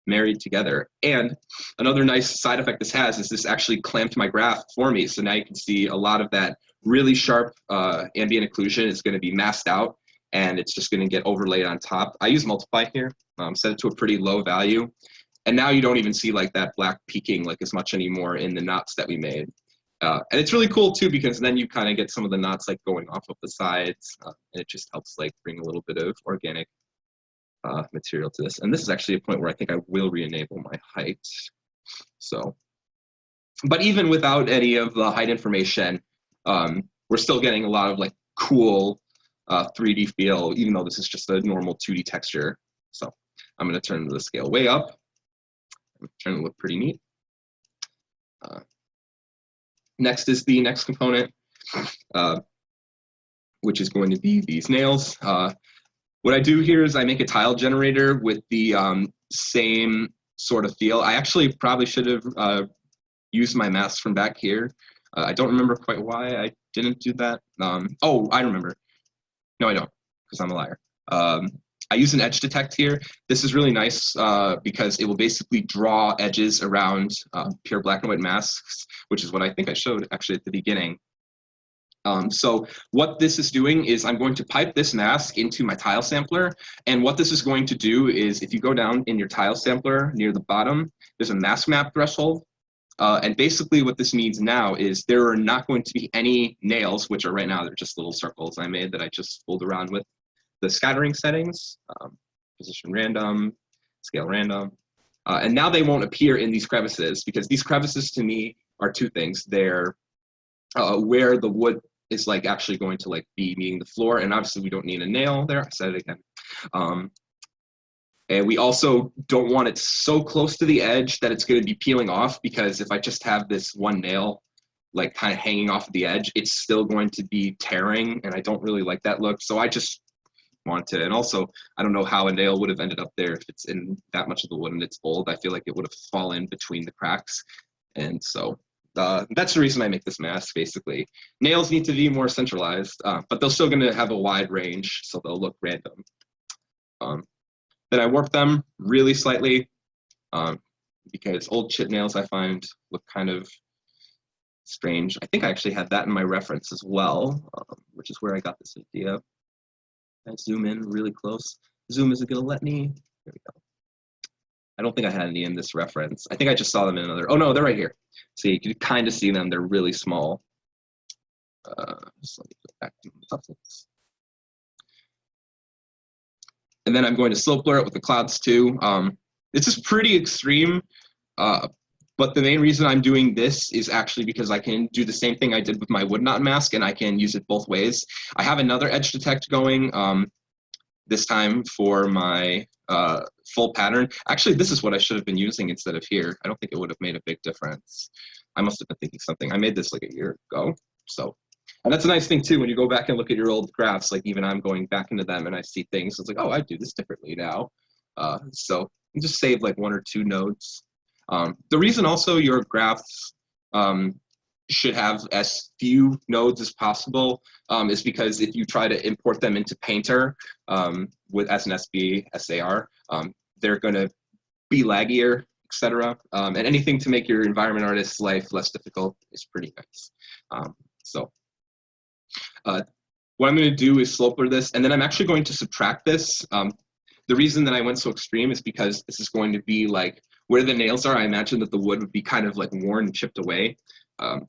married together. And another nice side effect this has is this actually clamped my graph for me. So now you can see a lot of that really sharp ambient occlusion is going to be masked out, and it's just going to get overlaid on top. I use multiply here, set it to a pretty low value. And now you don't even see like that black peaking like as much anymore in the knots that we made. And it's really cool too, because then you kind of get some of the knots like going off of the sides, and it just helps like bring a little bit of organic material to this. And this is actually a point where I think I will re-enable my height. So, but even without any of the height information, we're still getting a lot of like cool 3D feel, even though this is just a normal 2D texture. So I'm going to turn the scale way up. I'm trying to look pretty neat. Next is the next component, which is going to be these nails. What I do here is I make a tile generator with the same sort of feel. I actually probably should have used my mask from back here. I don't remember quite why I didn't do that. Oh, I remember. No, I don't, because I'm a liar. I use an edge detect here. This is really nice because it will basically draw edges around pure black and white masks, which is what I think I showed actually at the beginning. So what this is doing is I'm going to pipe this mask into my tile sampler. And what this is going to do is if you go down in your tile sampler near the bottom, there's a mask map threshold. And basically what this means now is there are not going to be any nails, which are right now, they're just little circles I made that I just fooled around with the scattering settings, position random, scale random. And now they won't appear in these crevices, because these crevices to me are two things. They're where the wood is like actually going to like be meeting the floor, and obviously we don't need a nail there. I said it again. And we also don't want it so close to the edge that it's going to be peeling off, because if I just have this one nail like kind of hanging off the edge, it's still going to be tearing, and I don't really like that look. So I just want to, and also I don't know how a nail would have ended up there if it's in that much of the wood and it's old. I feel like it would have fallen between the cracks, and so that's the reason I make this mask, basically. Nails need to be more centralized, but they're still going to have a wide range, so they'll look random. Then I warp them really slightly, because old chip nails I find look kind of strange. I think I actually had that in my reference as well, which is where I got this idea. I zoom in really close. Zoom isn't gonna let me. There we go. I don't think I had any in this reference. I think I just saw them in another. Oh no, they're right here. So you can kind of see them. They're really small. So let me go back to the buttons. And then I'm going to slope blur it with the clouds too. This is pretty extreme, but the main reason I'm doing this is actually because I can do the same thing I did with my wood knot mask, and I can use it both ways. I have another edge detect going this time for my full pattern. Actually, this is what I should have been using instead of here. I don't think it would have made a big difference. I must have been thinking something. I made this like a year ago, so. And that's a nice thing too, when you go back and look at your old graphs, like even I'm going back into them and I see things, it's like, oh, I do this differently now. So you just save like 1 or 2 nodes. The reason also your graphs should have as few nodes as possible is because if you try to import them into Painter with as an SAR, they're gonna be laggier, etc. And anything to make your environment artist's life less difficult is pretty nice. What I'm going to do is slope blur this, and then I'm actually going to subtract this. The reason that I went so extreme is because this is going to be like where the nails are. I imagine that the wood would be kind of like worn and chipped away. And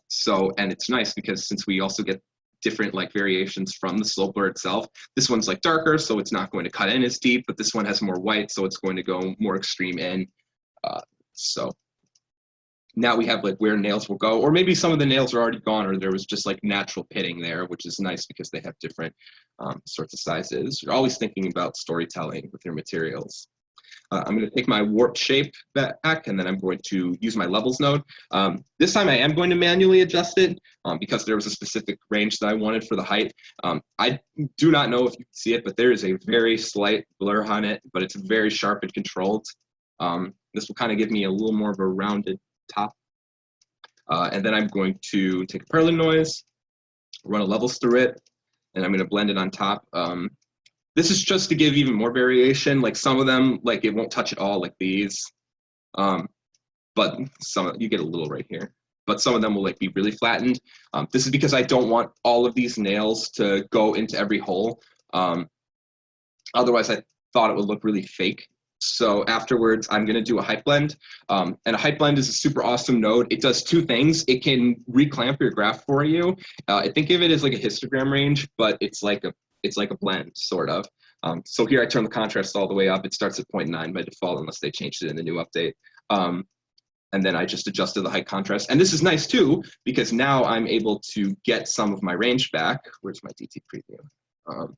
it's nice because since we also get different like variations from the slope blur itself, this one's like darker, so it's not going to cut in as deep, but this one has more white, so it's going to go more extreme in. So now we have like where nails will go, or maybe some of the nails are already gone, or there was just like natural pitting there, which is nice because they have different sorts of sizes. You're always thinking about storytelling with your materials. I'm going to take my warped shape back, and then I'm going to use my levels node. This time I am going to manually adjust it because there was a specific range that I wanted for the height. I do not know if you can see it, but there is a very slight blur on it, but it's very sharp and controlled. This will kind of give me a little more of a rounded top. And then I'm going to take a Perlin noise, run a levels through it, and I'm going to blend it on top. This is just to give even more variation. Like some of them, like it won't touch at all, like these. But some, you get a little right here. But some of them will like be really flattened. This is because I don't want all of these nails to go into every hole. Otherwise, I thought it would look really fake. So afterwards, I'm going to do a height blend. And a height blend is a super awesome node. It does 2 things. It can reclamp your graph for you. I think of it as like a histogram range, but it's like a blend, sort of. So here I turn the contrast all the way up. It starts at 0.9 by default, unless they changed it in the new update. And then I just adjusted the height contrast. And this is nice too, because now I'm able to get some of my range back. Where's my DT preview?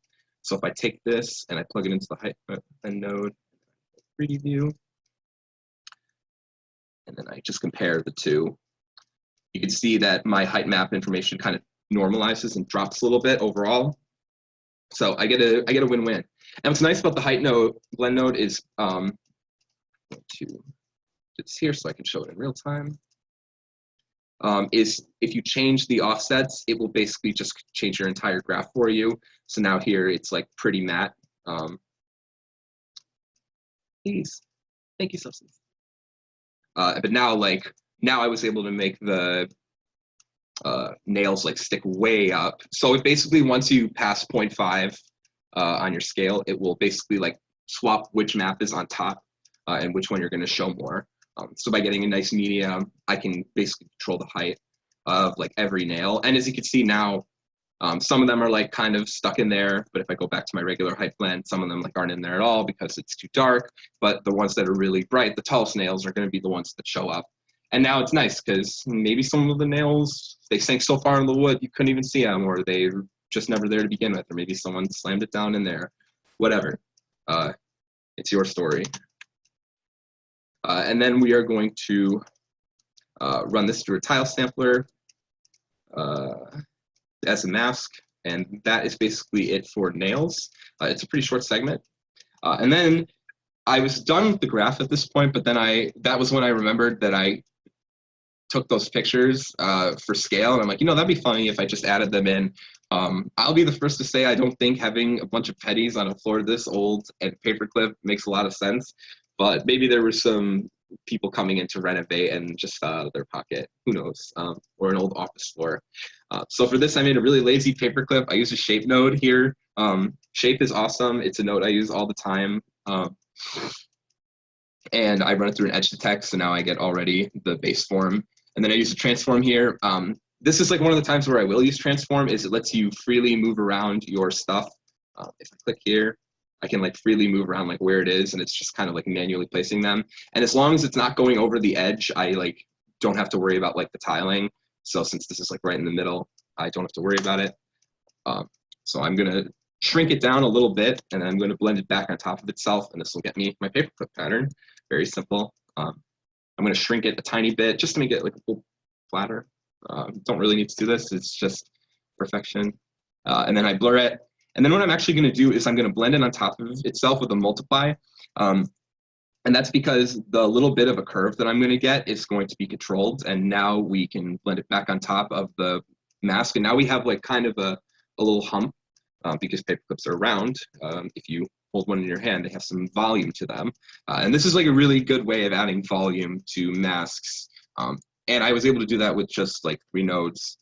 So if I take this and I plug it into the height node, preview, and then I just compare the 2. You can see that my height map information kind of normalizes and drops a little bit overall. So I get a win-win. And what's nice about the height node blend node is to do this here so I can show it in real time. Is if you change the offsets, it will basically just change your entire graph for you. So now here it's like pretty matte. Please, thank you, Substance. But now I was able to make the nails like stick way up. So it basically, once you pass 0.5 on your scale, it will basically like swap which map is on top and which one you're going to show more. So by getting a nice medium, I can basically control the height of like every nail. And as you can see now, some of them are like kind of stuck in there, but if I go back to my regular height blend, some of them like aren't in there at all because it's too dark. But the ones that are really bright, the tallest nails, are going to be the ones that show up. And now it's nice because maybe some of the nails, they sank so far in the wood you couldn't even see them, or they just never there to begin with, or maybe someone slammed it down in there. Whatever. It's your story. And then we are going to run this through a tile sampler as a mask, and that is basically it for nails. It's a pretty short segment. And then I was done with the graph at this point, but then that was when I remembered that I took those pictures for scale, and I'm like, that'd be funny if I just added them in. I'll be the first to say I don't think having a bunch of petties on a floor this old and paperclip makes a lot of sense, but maybe there were some people coming in to renovate and just fell out of their pocket, who knows, or an old office floor. So for this, I made a really lazy paperclip. I use a shape node here. Shape is awesome. It's a node I use all the time. And I run it through an edge detect, so now I get already the base form. And then I use a transform here. This is like one of the times where I will use transform, is it lets you freely move around your stuff. If I click here, I can like freely move around like where it is, and it's just kind of like manually placing them. And as long as it's not going over the edge, I like don't have to worry about like the tiling. So since this is like right in the middle, I don't have to worry about it. So I'm gonna shrink it down a little bit, and I'm gonna blend it back on top of itself, and this will get me my paperclip pattern. Very simple. I'm gonna shrink it a tiny bit just to make it like a little flatter. Don't really need to do this, it's just perfection. And then I blur it. And then what I'm actually gonna do is I'm gonna blend it on top of itself with a multiply. And that's because the little bit of a curve that I'm gonna get is going to be controlled. And now we can blend it back on top of the mask. And now we have like kind of a little hump because paperclips are round. If you hold one in your hand, they have some volume to them. And this is like a really good way of adding volume to masks. And I was able to do that with just like 3 nodes,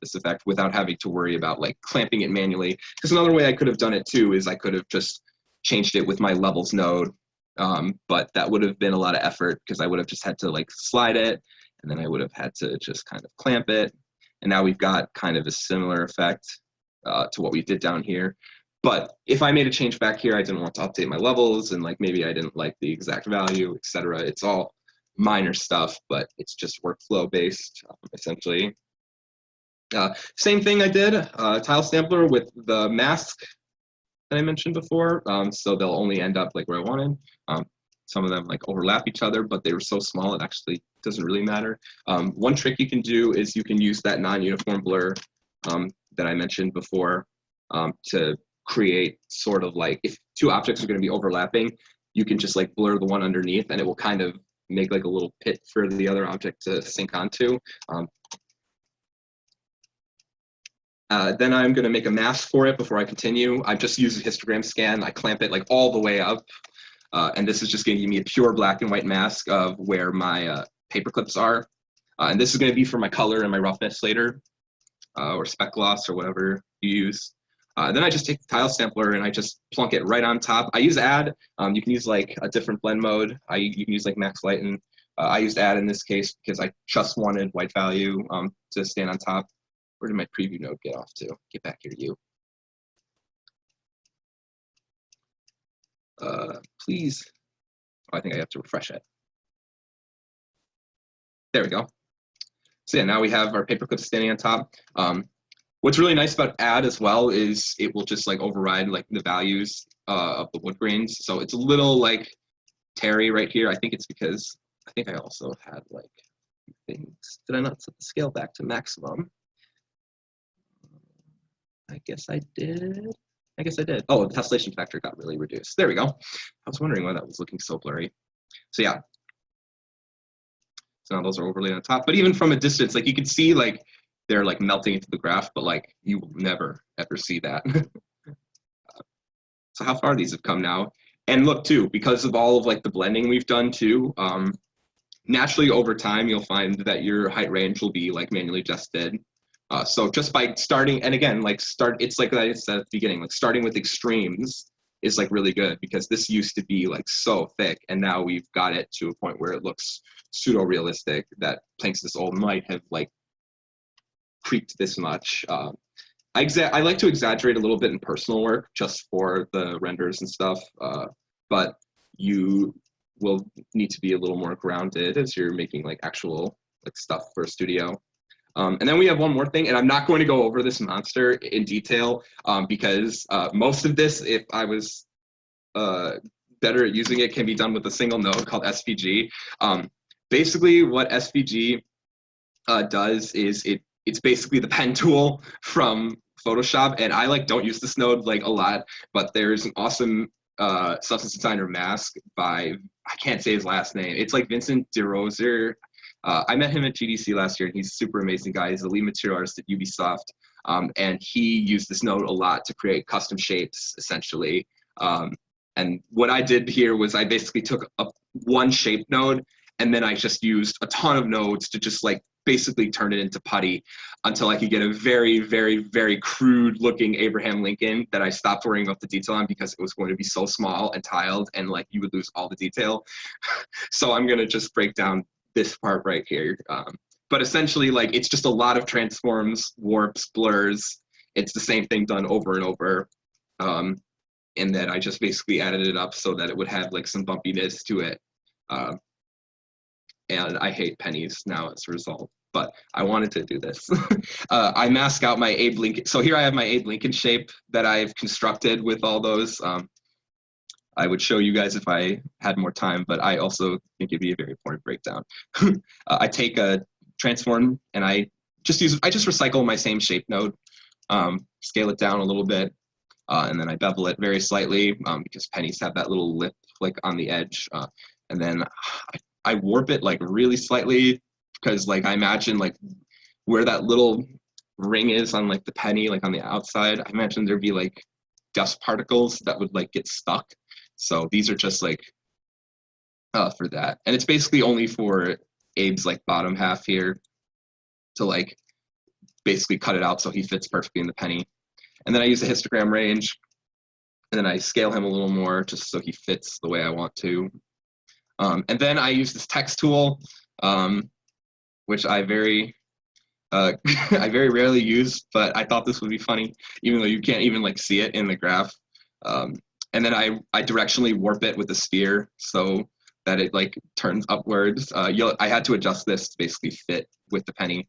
this effect, without having to worry about like clamping it manually. Because another way I could have done it too is I could have just changed it with my levels node, but that would have been a lot of effort because I would have just had to like slide it, and then I would have had to just kind of clamp it. And now we've got kind of a similar effect to what we did down here. But if I made a change back here, I didn't want to update my levels, and like maybe I didn't like the exact value, etc. It's all minor stuff, but it's just workflow based, essentially. Same thing I did, tile sampler with the mask that I mentioned before. So they'll only end up like where I wanted. Some of them like overlap each other, but they were so small it actually doesn't really matter. One trick you can do is you can use that non-uniform blur that I mentioned before to create sort of like, if 2 objects are going to be overlapping, you can just like blur the one underneath, and it will kind of make like a little pit for the other object to sync onto. Then I'm going to make a mask for it before I continue. I just use a histogram scan. I clamp it like all the way up. And this is just going to give me a pure black and white mask of where my paper clips are. And this is going to be for my color and my roughness later, or spec gloss or whatever you use. Then I just take the tile sampler and I just plunk it right on top. I use add. You can use like a different blend mode. You can use like max lighten. I used add in this case because I just wanted white value to stand on top. Where did my preview node get off to? Get back here, you. Please. Oh, I think I have to refresh it. There we go. So yeah, now we have our paper clips standing on top. What's really nice about add as well is it will just like override like the values of the wood grains. So it's a little like Terry right here. I think it's because I think I also had like things. Did I not set the scale back to maximum? I guess I did. I guess I did. Oh, the tessellation factor got really reduced. There we go. I was wondering why that was looking so blurry. So yeah. So now those are overlaid on top. But even from a distance, like you can see like they're like melting into the graph, but like you will never ever see that. So how far these have come now. And look too, because of all of like the blending we've done too, naturally over time you'll find that your height range will be like manually adjusted. So just by starting, and again, like it's like I said at the beginning, like starting with extremes is like really good, because this used to be like so thick, and now we've got it to a point where it looks pseudo-realistic that Planks this old might have like creeped this much. I like to exaggerate a little bit in personal work just for the renders and stuff, but you will need to be a little more grounded as you're making like actual like stuff for a studio. And then we have one more thing, and I'm not going to go over this monster in detail because most of this, if I was better at using it, can be done with a single node called SVG. Basically, what SVG does is it's basically the pen tool from Photoshop, and I like don't use this node like a lot, but there's an awesome substance designer mask by, I can't say his last name. It's like Vincent DeRozier. I met him at GDC last year, and he's a super amazing guy. He's the lead material artist at Ubisoft, and he used this node a lot to create custom shapes, essentially. And what I did here was I basically took one shape node, And then I just used a ton of nodes to just like basically turn it into putty until I could get a very, very, very crude looking Abraham Lincoln that I stopped worrying about the detail on because it was going to be so small and tiled and like you would lose all the detail. So I'm going to just break down this part right here. But essentially, like, it's just a lot of transforms, warps, blurs. It's the same thing done over and over. And then I just basically added it up so that it would have like some bumpiness to it. And I hate pennies now as a result, but I wanted to do this. I mask out my Abe Lincoln. So here I have my Abe Lincoln shape that I've constructed with all those. I would show you guys if I had more time, but I also think it'd be a very important breakdown. I take a transform and I just recycle my same shape node, scale it down a little bit, and then I bevel it very slightly because pennies have that little lip like on the edge, and then I warp it like really slightly because like I imagine like where that little ring is on like the penny, like on the outside, I imagine there'd be like dust particles that would like get stuck. So these are just like for that, and it's basically only for Abe's like bottom half here to like basically cut it out so he fits perfectly in the penny. And then I use a histogram range, and then I scale him a little more just so he fits the way I want to. And then I use this text tool, which I very I very rarely use, but I thought this would be funny, even though you can't even like see it in the graph. And then I directionally warp it with a sphere so that it like turns upwards. I had to adjust this to basically fit with the penny.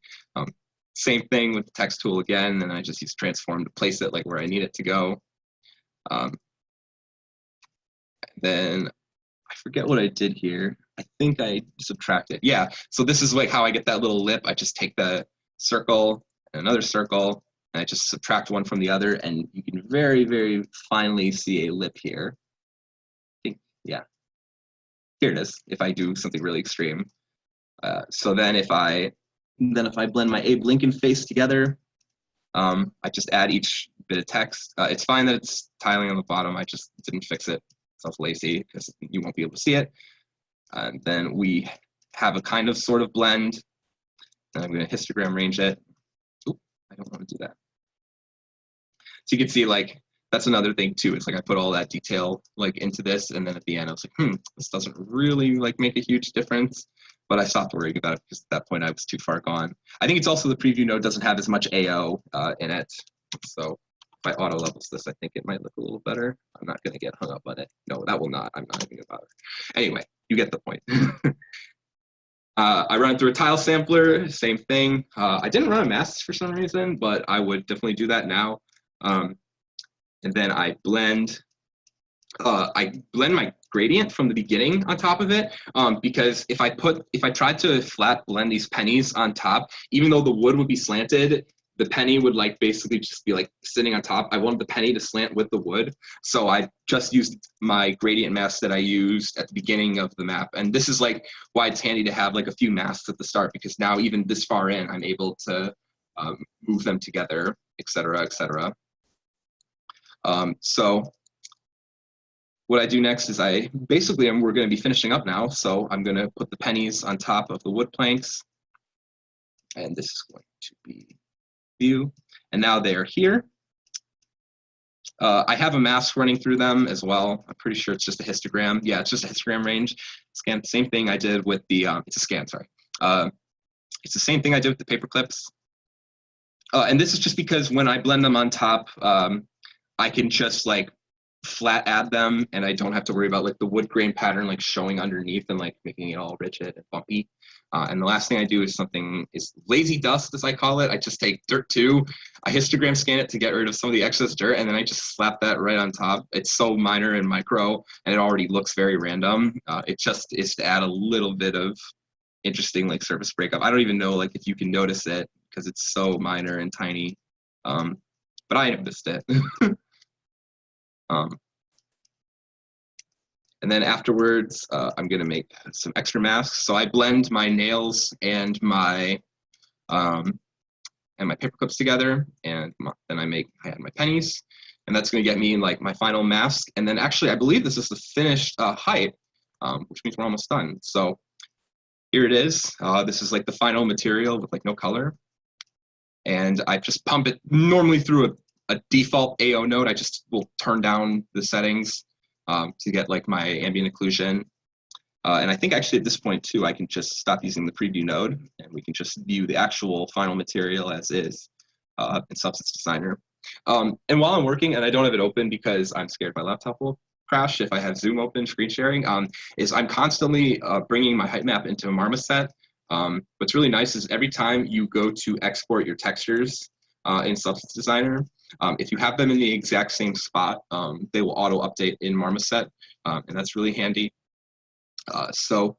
Same thing with the text tool again, and I just use transform to place it like where I need it to go. Then I forget what I did here. I think I subtracted. Yeah, so this is like how I get that little lip. I just take the circle and another circle, and I just subtract one from the other, and you can very, very finely see a lip here. I think, yeah. Here it is, if I do something really extreme. So then if I blend my Abe Lincoln face together, I just add each bit of text. It's fine that it's tiling on the bottom. I just didn't fix it. So I was lazy because you won't be able to see it. And then we have a kind of sort of blend. And I'm going to histogram range it. Oop, I don't want to do that. So you can see like that's another thing too. It's like I put all that detail like into this, and then at the end I was like, this doesn't really like make a huge difference. But I stopped worrying about it because at that point I was too far gone. I think it's also the preview node doesn't have as much AO in it. So if I auto levels this, I think it might look a little better. I'm not going to get hung up on it. No, that will not. I'm not even about it. Anyway, you get the point. I run through a tile sampler, same thing. I didn't run a mask for some reason, but I would definitely do that now. And then I blend my gradient from the beginning on top of it, because if I tried to flat blend these pennies on top, even though the wood would be slanted, the penny would like basically just be like sitting on top. I wanted the penny to slant with the wood, so I just used my gradient mask that I used at the beginning of the map. And this is like why it's handy to have like a few masks at the start, because now even this far in, I'm able to move them together, etc., etc. So what I do next is we're going to be finishing up now. So I'm going to put the pennies on top of the wood planks. And this is going to be view. And now they are here. I have a mask running through them as well. I'm pretty sure it's just a histogram. Yeah, it's just a histogram range. Scan, same thing I did with the, it's a scan, sorry. It's the same thing I did with the paper clips. And this is just because when I blend them on top, I can just like flat add them, and I don't have to worry about like the wood grain pattern like showing underneath and like making it all rigid and bumpy. And the last thing I do is lazy dust, as I call it. I just take dirt 2, I histogram scan it to get rid of some of the excess dirt, and then I just slap that right on top. It's so minor and micro, and it already looks very random. It just is to add a little bit of interesting like surface breakup. I don't even know like if you can notice it because it's so minor and tiny, but I noticed it. And then afterwards, I'm going to make some extra masks. So I blend my nails and my paper clips together, and then I add my pennies, and that's going to get me like my final mask. And then actually, I believe this is the finished height, which means we're almost done. So here it is. This is like the final material with like no color. And I just pump it normally through a default AO node. I just will turn down the settings to get like my ambient occlusion. And I think actually at this point too, I can just stop using the preview node and we can just view the actual final material as is in Substance Designer. And while I'm working, and I don't have it open because I'm scared my laptop will crash if I have Zoom open, screen sharing, is I'm constantly bringing my height map into a marmoset. What's really nice is every time you go to export your textures in Substance Designer, if you have them in the exact same spot, they will auto update in marmoset, and that's really handy. So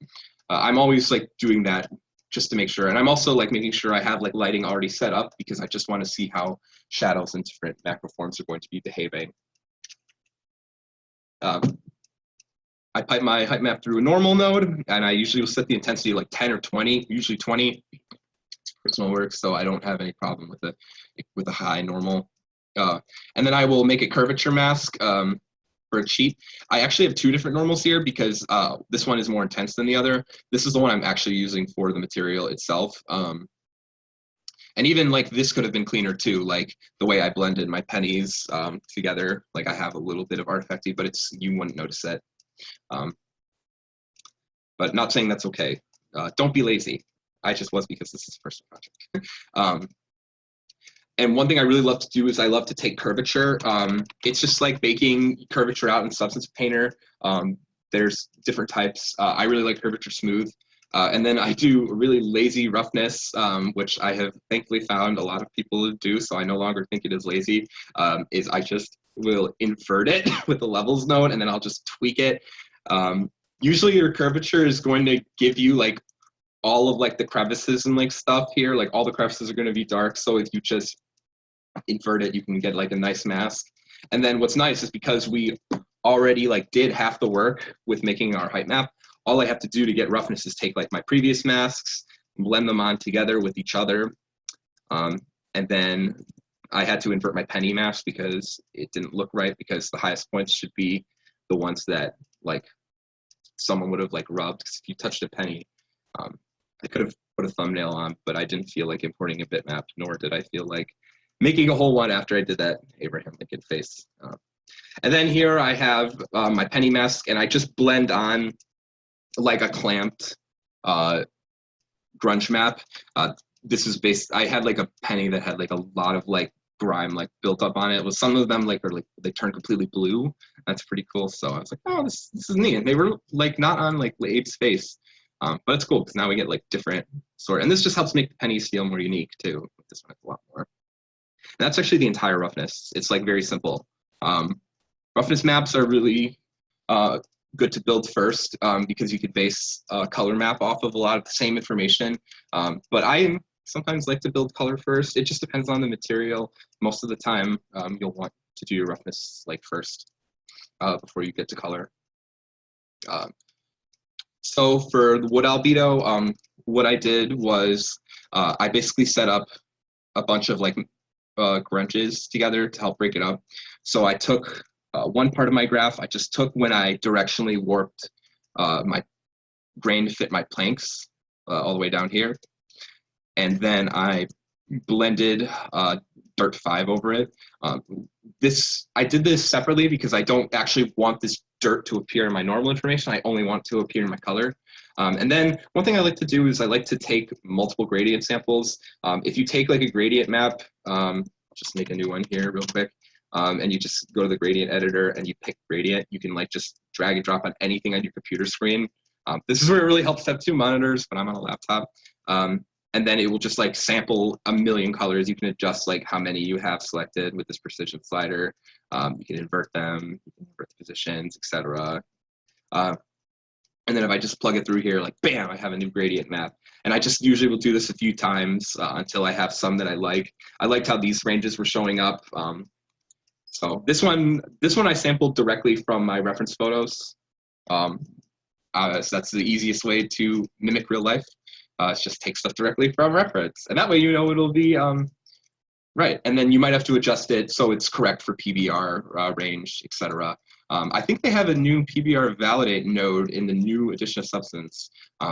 I'm always like doing that just to make sure. And I'm also like making sure I have like lighting already set up because I just want to see how shadows and different macro forms are going to be behaving. I pipe my height map through a normal node, and I usually will set the intensity like 10 or 20, usually 20. It's personal work, so I don't have any problem with a high normal. And then I will make a curvature mask for a cheat. I actually have two different normals here because this one is more intense than the other. This is the one I'm actually using for the material itself. And even like this could have been cleaner too, like the way I blended my pennies together. Like I have a little bit of artifacty, but you wouldn't notice it. But not saying that's okay. Don't be lazy. I just was because this is the first project. And one thing I really love to do is I love to take curvature. It's just like baking curvature out in Substance Painter. There's different types. I really like curvature smooth. And then I do really lazy roughness, which I have thankfully found a lot of people do, so I no longer think it is lazy, is I just will invert it with the levels node, and then I'll just tweak it. Usually your curvature is going to give you like all of like the crevices and like stuff here, like all the crevices are going to be dark, so if you just invert it, you can get like a nice mask. And then what's nice is because we already like did half the work with making our height map, all I have to do to get roughness is take like my previous masks, blend them on together with each other. And then I had to invert my penny mask because it didn't look right, because the highest points should be the ones that like someone would have like rubbed. Because if you touched a penny, I could have put a thumbnail on, but I didn't feel like importing a bitmap, nor did I feel like making a whole one after I did that Abraham Lincoln face. And then here I have my penny mask, and I just blend on like a clamped grunge map. This is based, I had like a penny that had like a lot of like grime like built up on it. With some of them like are like they turn completely blue. That's pretty cool. So I was like, oh, this is neat. And they were like not on like Abe's face, but it's cool because now we get like different sort. And this just helps make the pennies feel more unique too. This one has a lot more. And that's actually the entire roughness. It's like very simple. Roughness maps are really good to build first because you could base a color map off of a lot of the same information. But I sometimes like to build color first. It just depends on the material. Most of the time, you'll want to do your roughness like first before you get to color. So for the wood albedo, what I did was I basically set up a bunch of like grunges together to help break it up. So I took one part of my graph, I just took when I directionally warped my grain to fit my planks all the way down here. And then I blended Dirt 5 over it. I did this separately because I don't actually want this dirt to appear in my normal information. I only want to appear in my color. And then one thing I like to do is I like to take multiple gradient samples. If you take like a gradient map, I'll just make a new one here real quick. And you just go to the gradient editor and you pick gradient. You can like just drag and drop on anything on your computer screen. This is where it really helps to have two monitors, but I'm on a laptop. And then it will just like sample a million colors. You can adjust like how many you have selected with this precision slider. You can invert them, you can invert the positions, etc. And then if I just plug it through here, like bam, I have a new gradient map. And I just usually will do this a few times until I have some that I like. I liked how these ranges were showing up. So this one I sampled directly from my reference photos. So that's the easiest way to mimic real life. It's just take stuff directly from reference. And that way you know it'll be right. And then you might have to adjust it so it's correct for PBR range, etc. I think they have a new PBR validate node in the new edition of Substance.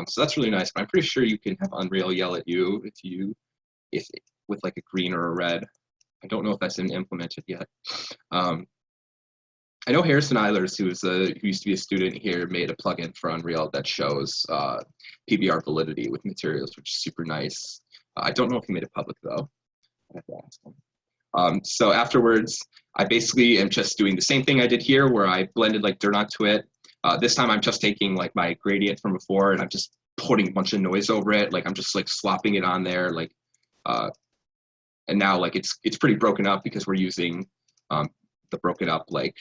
So that's really nice, but I'm pretty sure you can have Unreal yell at you if with like a green or a red. I don't know if that's been implemented yet. I know Harrison Eilers, who used to be a student here, made a plugin for Unreal that shows PBR validity with materials, which is super nice. I don't know if he made it public though. I have to ask him. So afterwards, I basically am just doing the same thing I did here, where I blended like dirt onto it. This time I'm just taking like my gradient from before, and I'm just putting a bunch of noise over it. Like I'm just like slopping it on there, like, and now like it's pretty broken up because we're using the broken up like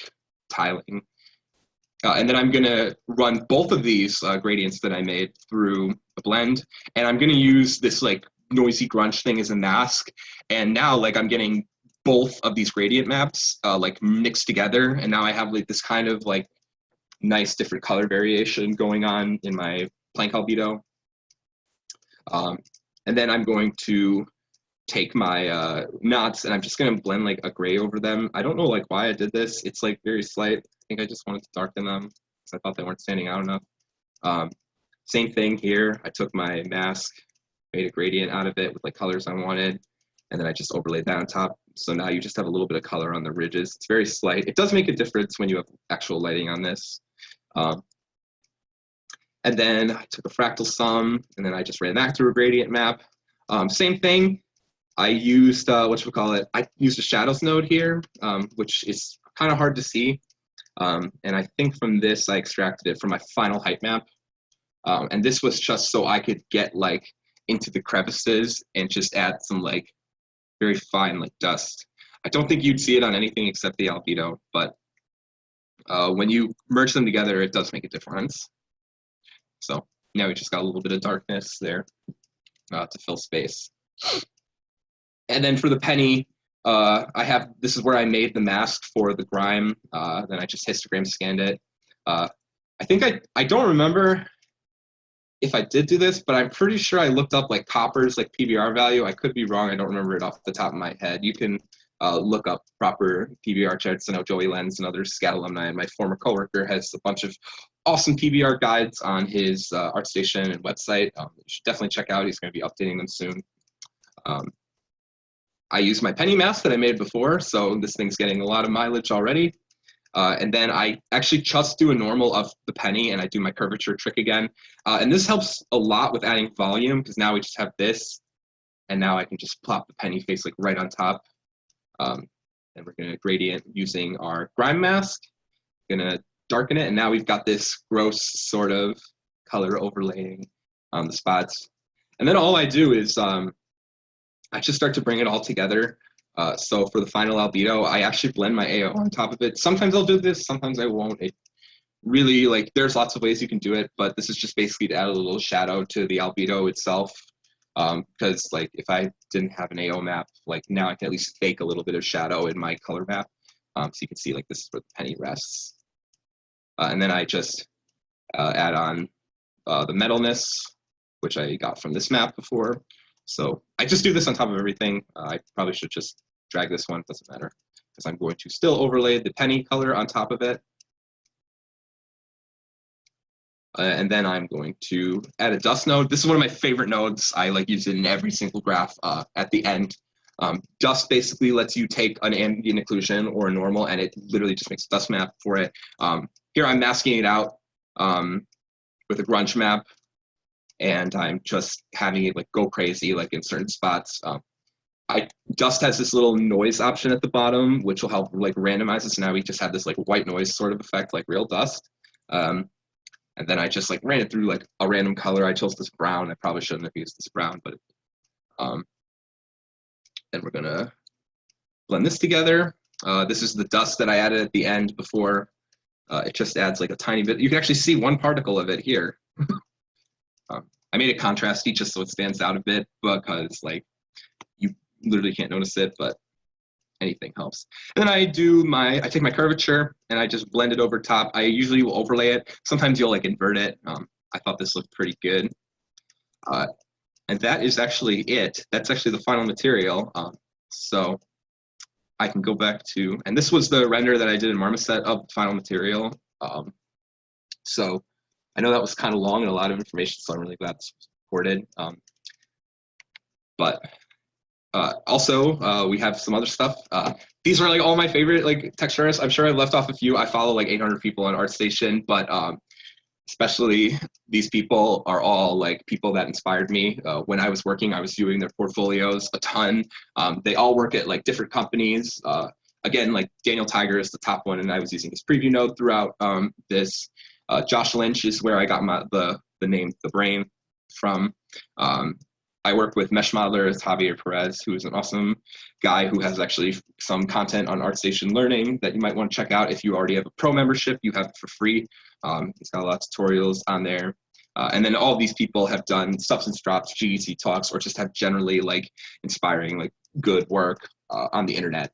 tiling. And then I'm gonna run both of these gradients that I made through a blend, and I'm gonna use this like noisy grunge thing as a mask. And now like I'm getting both of these gradient maps like mixed together, and now I have like this kind of like nice different color variation going on in my Planck albedo. And then I'm going to take my knots, and I'm just gonna blend like a gray over them. I don't know like why I did this. It's like very slight. I think I just wanted to darken them because I thought they weren't standing out enough. Same thing here. I took my mask, made a gradient out of it with like colors I wanted, and then I just overlaid that on top. So now you just have a little bit of color on the ridges. It's very slight. It does make a difference when you have actual lighting on this. And then I took a fractal sum, and then I just ran that through a gradient map. Same thing. I used, I used a shadows node here, which is kind of hard to see. And I think from this, I extracted it from my final height map. And this was just so I could get like into the crevices and just add some like very fine like dust. I don't think you'd see it on anything except the albedo, but when you merge them together, it does make a difference. So now we just got a little bit of darkness there to fill space. And then for the penny, this is where I made the mask for the grime. Then I just histogram scanned it. I think I don't remember if I did do this, but I'm pretty sure I looked up like copper's like PBR value. I could be wrong. I don't remember it off the top of my head. You can look up proper PBR charts. I know Joey Lenz and other SCAD alumni, and my former coworker has a bunch of awesome PBR guides on his ArtStation and website. You should definitely check out. He's going to be updating them soon. I use my penny mask that I made before, so this thing's getting a lot of mileage already. And then I actually just do a normal of the penny, and I do my curvature trick again. And this helps a lot with adding volume, because now we just have this, and now I can just plop the penny face like right on top. And we're going to gradient using our grime mask. Going to darken it, and now we've got this gross sort of color overlaying on the spots. And then all I do is I just start to bring it all together. So for the final albedo, I actually blend my AO on top of it. Sometimes I'll do this, sometimes I won't. It really, like, there's lots of ways you can do it, but this is just basically to add a little shadow to the albedo itself. Because like if I didn't have an AO map, like now I can at least fake a little bit of shadow in my color map. So you can see like this is where the penny rests. And then I just add on the metalness, which I got from this map before. So I just do this on top of everything. I probably should just drag this one, doesn't matter, because I'm going to still overlay the penny color on top of it. And then I'm going to add a dust node. This is one of my favorite nodes. I like use it in every single graph at the end. Dust basically lets you take an ambient occlusion or a normal, and it literally just makes a dust map for it. Here I'm masking it out with a grunge map, and I'm just having it like go crazy like in certain spots. Dust has this little noise option at the bottom, which will help like randomize this. Now we just have this like white noise sort of effect like real dust. And then I just like ran it through like a random color. I chose this brown. I probably shouldn't have used this brown, but then we're gonna blend this together. This is the dust that I added at the end before. It just adds like a tiny bit. You can actually see one particle of it here. I made it contrasty just so it stands out a bit because like you literally can't notice it, but anything helps. And then I take my curvature and I just blend it over top. I usually will overlay it. Sometimes you'll like invert it. I thought this looked pretty good. And that is actually it. That's actually the final material. So I can go back to, and this was the render that I did in Marmoset of the final material. So I know that was kind of long and a lot of information, so I'm really glad this was recorded. But also, we have some other stuff. These are like all my favorite like texture artists. I'm sure I left off a few. I follow like 800 people on ArtStation, but especially these people are all like people that inspired me. When I was working, I was viewing their portfolios a ton. They all work at like different companies. Again, like Daniel Tiger is the top one, and I was using his preview node throughout this. Josh Lynch is where I got the name The Brain from. I work with mesh modeler Javier Perez, who is an awesome guy who has actually some content on ArtStation Learning that you might want to check out. If you already have a pro membership, you have it for free. He's got a lot of tutorials on there. And then all these people have done substance drops, GDC talks, or just have generally like inspiring, like good work on the internet.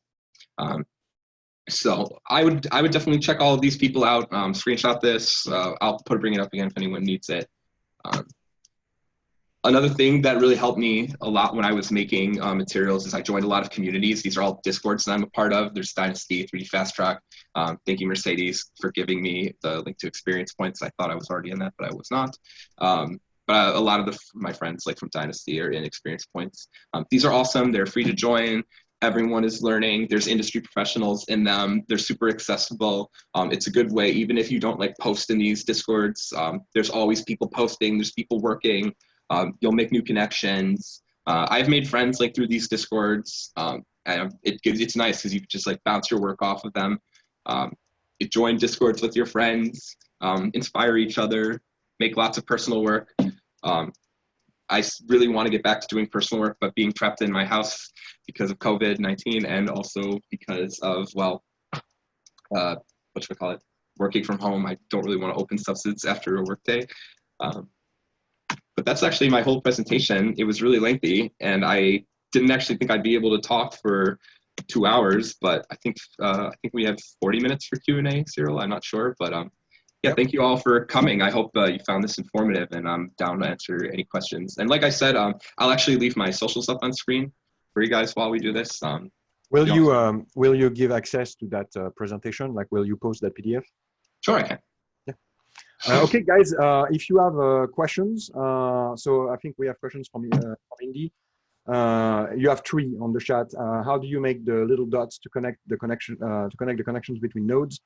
So I would definitely check all of these people out. Screenshot this. I'll bring it up again if anyone needs it. Another thing that really helped me a lot when I was making materials is I joined a lot of communities. These are all Discords that I'm a part of. There's Dynasty, 3D Fast Track. Thank you, Mercedes, for giving me the link to experience points. I thought I was already in that, but I was not. But a lot of my friends like from Dynasty are in experience points. These are awesome. They're free to join. Everyone is learning. There's industry professionals in them. They're super accessible. It's a good way, even if you don't like post in these Discords, there's always people posting, there's people working. You'll make new connections. I've made friends like through these Discords, and it's nice because you can just like bounce your work off of them. You join Discords with your friends, inspire each other, make lots of personal work. I really want to get back to doing personal work, but being trapped in my house because of COVID-19 and also because of, well, working from home, I don't really want to open substance after a work day. But that's actually my whole presentation. It was really lengthy, and I didn't actually think I'd be able to talk for 2 hours, but I think we have 40 minutes for Q&A, Cyril. I'm not sure, but yeah, thank you all for coming. I hope you found this informative, and I'm down to answer any questions. And like I said, I'll actually leave my socials up on screen for you guys while we do this. Will you give access to that presentation? Like, will you post that PDF? Sure, I can. Okay, guys, if you have questions, so I think we have questions from Indy. You have 3 on the chat. How do you make the little dots to connect the connections between nodes?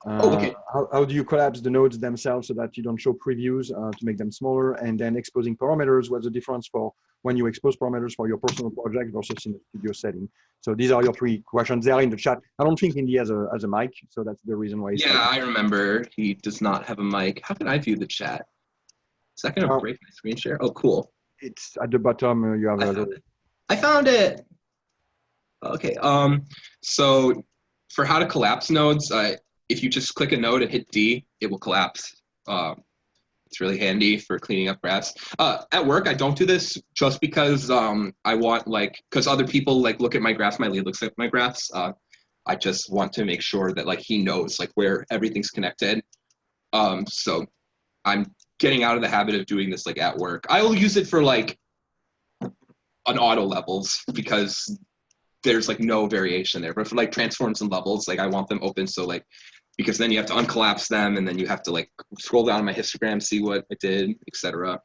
Okay. How do you collapse the nodes themselves so that you don't show previews to make them smaller? And then exposing parameters, what's the difference for when you expose parameters for your personal project versus in the studio setting? So these are your 3 questions. They are in the chat. I don't think Indy has a mic, so that's the reason why. Yeah, I remember he does not have a mic. How can I view the chat? Is that going to break my screen share? Oh, cool. It's at the bottom. You have I found it. Okay. So for how to collapse nodes, if you just click a node and hit D, it will collapse. It's really handy for cleaning up graphs. At work, I don't do this just because I want because other people look at my graphs, my lead looks at my graphs. I just want to make sure that he knows where everything's connected. So I'm getting out of the habit of doing this at work. I'll use it for on auto levels because there's no variation there. But for transforms and levels, I want them open so because then you have to uncollapse them and then you have to scroll down my histogram, see what it did, etc.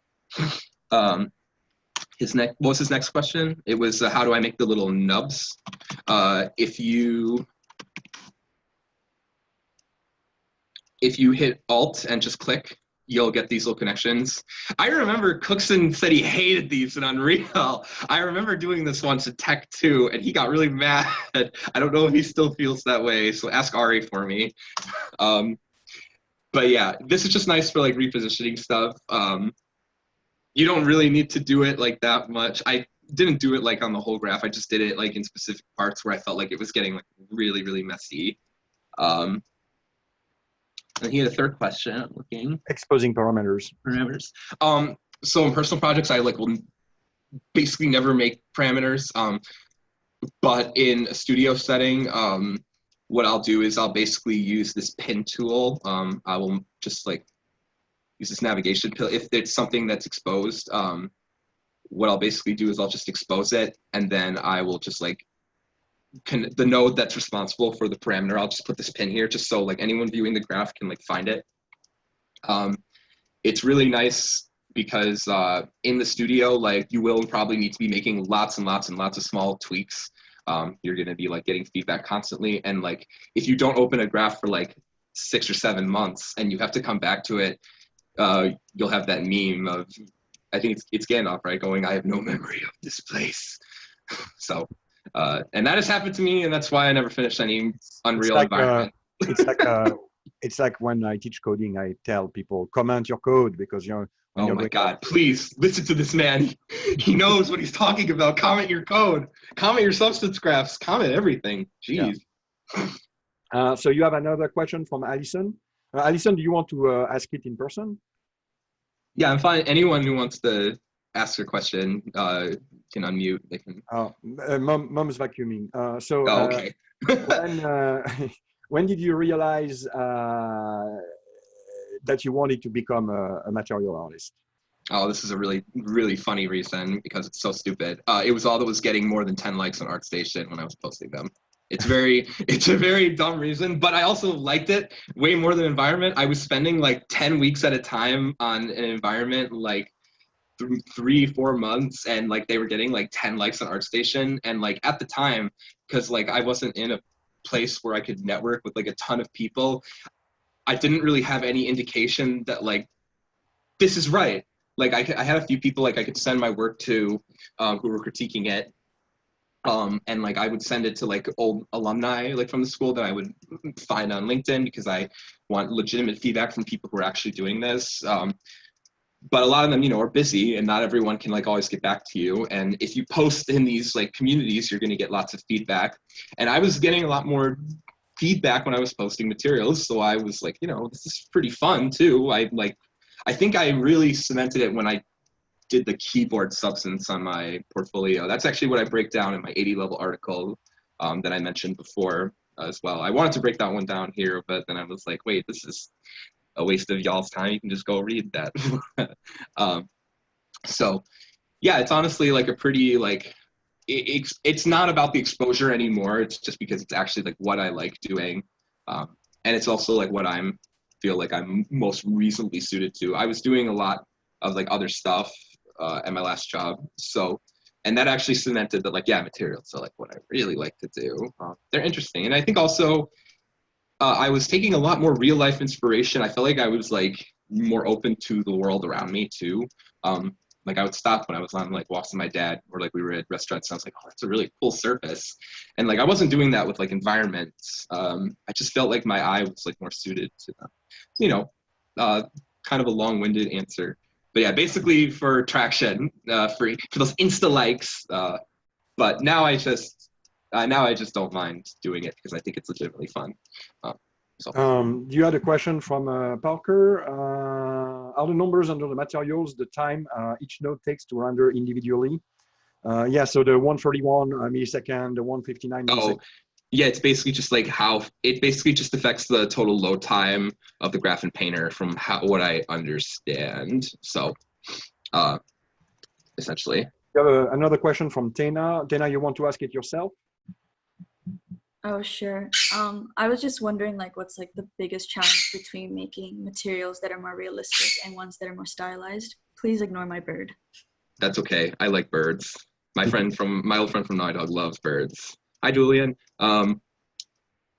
What was his next question? It was how do I make the little nubs? If you hit Alt and just click, you'll get these little connections. I remember Cookson said he hated these in Unreal. I remember doing this once at Tech 2, and he got really mad. I don't know if he still feels that way, so ask Ari for me. But yeah, this is just nice for repositioning stuff. You don't really need to do it that much. I didn't do it on the whole graph. I just did it in specific parts where I felt it was getting really, really messy. And he had a third question. I'm looking. Exposing parameters. So in personal projects, I will basically never make parameters. But in a studio setting, what I'll do is I'll basically use this pin tool. I will just use this navigation pill. If it's something that's exposed, what I'll basically do is I'll just expose it, and then I will just the node that's responsible for the parameter. I'll just put this pin here just so like anyone viewing the graph can like find it. It's really nice because in the studio, like you will probably need to be making lots and lots and lots of small tweaks. You're going to be like getting feedback constantly. And like, if you don't open a graph for like 6 or 7 months and you have to come back to it, you'll have that meme of, I think it's Gandalf, right? Going, I have no memory of this place. So, and that has happened to me, and that's why I never finished any Unreal environment. It's like when I teach coding, I tell people, comment your code, because you're. Oh my God, please listen to this man. He knows what he's talking about. Comment your code, comment your substance graphs, comment everything. Jeez. Yeah. So you have another question from Alison. Alison, do you want to ask it in person? Yeah, I'm fine. Anyone who wants to ask a question can unmute. They can. Mom's vacuuming. Okay. When did you realize that you wanted to become a material artist? Oh, this is a really, really funny reason because it's so stupid. It was all that was getting more than 10 likes on ArtStation when I was posting them. It's a very dumb reason, but I also liked it way more than environment. I was spending like 10 weeks at a time on an environment, like 3-4 months, and like they were getting like 10 likes on ArtStation. And like at the time, because like I wasn't in a place where I could network with like a ton of people, I didn't really have any indication that like this is right. Like I had a few people like I could send my work to who were critiquing it. And like I would send it to like old alumni like from the school that I would find on LinkedIn, because I want legitimate feedback from people who are actually doing this. But a lot of them, you know, are busy, and not everyone can like always get back to you. And if you post in these like communities, you're going to get lots of feedback. And I was getting a lot more feedback when I was posting materials, so I was like, you know, this is pretty fun too. I think I really cemented it when I did the keyboard substance on my portfolio. That's actually what I break down in my 80 level article that I mentioned before as well. I wanted to break that one down here, but then I was like, wait, this is a waste of y'all's time. You can just go read that. So yeah, it's honestly like a pretty like, it's not about the exposure anymore. It's just because it's actually like what I like doing. And it's also like what feel like I'm most reasonably suited to. I was doing a lot of like other stuff at my last job. So, and that actually cemented that like, yeah, materials are like what I really like to do. They're interesting. And I think also I was taking a lot more real life inspiration. I felt like I was like more open to the world around me too. Like I would stop when I was on like walks with my dad, or like we were at restaurants, and I was like, oh, that's a really cool surface. And like I wasn't doing that with like environments. I just felt like my eye was like more suited to them. You know, kind of a long-winded answer. But yeah, basically for traction, for those Insta likes. But now I just don't mind doing it because I think it's legitimately fun. You had a question from Parker. Are the numbers under the materials the time each node takes to render individually? Yeah, so the 131 millisecond, the 159 millisecond. Yeah, it's basically just like how it basically just affects the total load time of the graph in Painter from what I understand. So, essentially. You have another question from Tena. Tena, you want to ask it yourself? Oh, sure. I was just wondering, like, what's like the biggest challenge between making materials that are more realistic and ones that are more stylized? Please ignore my bird. That's okay. I like birds. My old friend from Naughty Dog loves birds. Hi, Julian. I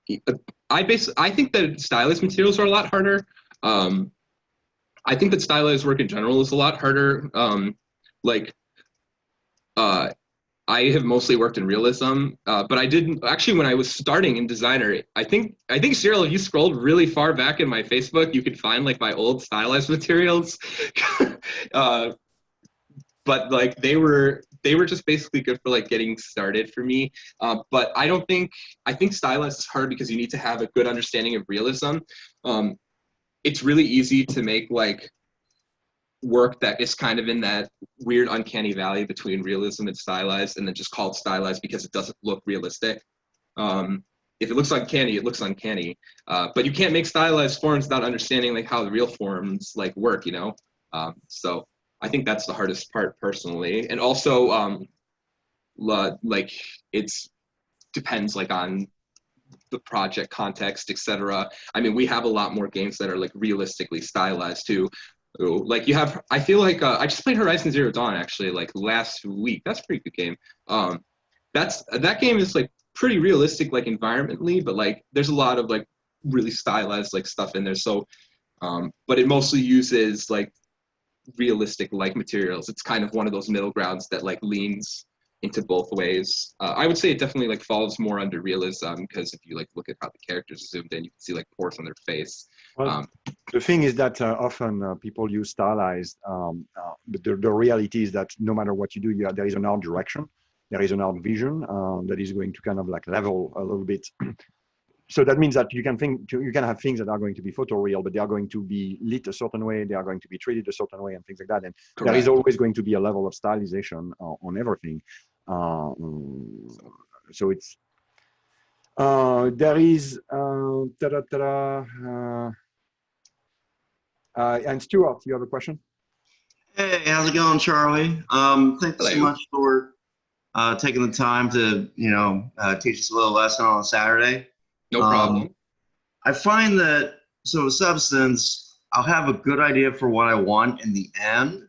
think that stylized materials are a lot harder. I think that stylized work in general is a lot harder. I have mostly worked in realism, but I didn't actually when I was starting in Designer. I think Cyril, if you scrolled really far back in my Facebook, you could find like my old stylized materials. But like they were just basically good for like getting started for me. But I think stylized is hard because you need to have a good understanding of realism. It's really easy to make like work that is kind of in that weird uncanny valley between realism and stylized, and then just call it stylized because it doesn't look realistic. If it looks uncanny, it looks uncanny. But you can't make stylized forms without understanding like how the real forms like work, you know? So I think that's the hardest part personally. And also like it's depends like on the project context, etc. I mean, we have a lot more games that are like realistically stylized too. Like you have, I feel like I just played Horizon Zero Dawn actually like last week. That's a pretty good game. That game is like pretty realistic like environmentally, but like there's a lot of like really stylized like stuff in there. So, but it mostly uses like realistic like materials. It's kind of one of those middle grounds that like leans into both ways. I would say it definitely like falls more under realism because if you like look at how the characters are zoomed in, you can see like pores on their face. Well, the thing is that often people use stylized, but the reality is that no matter what you do, there is an art direction, there is an art vision that is going to kind of like level a little bit. So that means that you can have things that are going to be photoreal, but they are going to be lit a certain way, they are going to be treated a certain way, and things like that. And Correct. There is always going to be a level of stylization on everything. So it's there is and Stuart, you have a question? Hey, how's it going, Charlie? Thanks so much for taking the time to teach us a little lesson on a Saturday. No problem. I find that so Substance, I'll have a good idea for what I want in the end,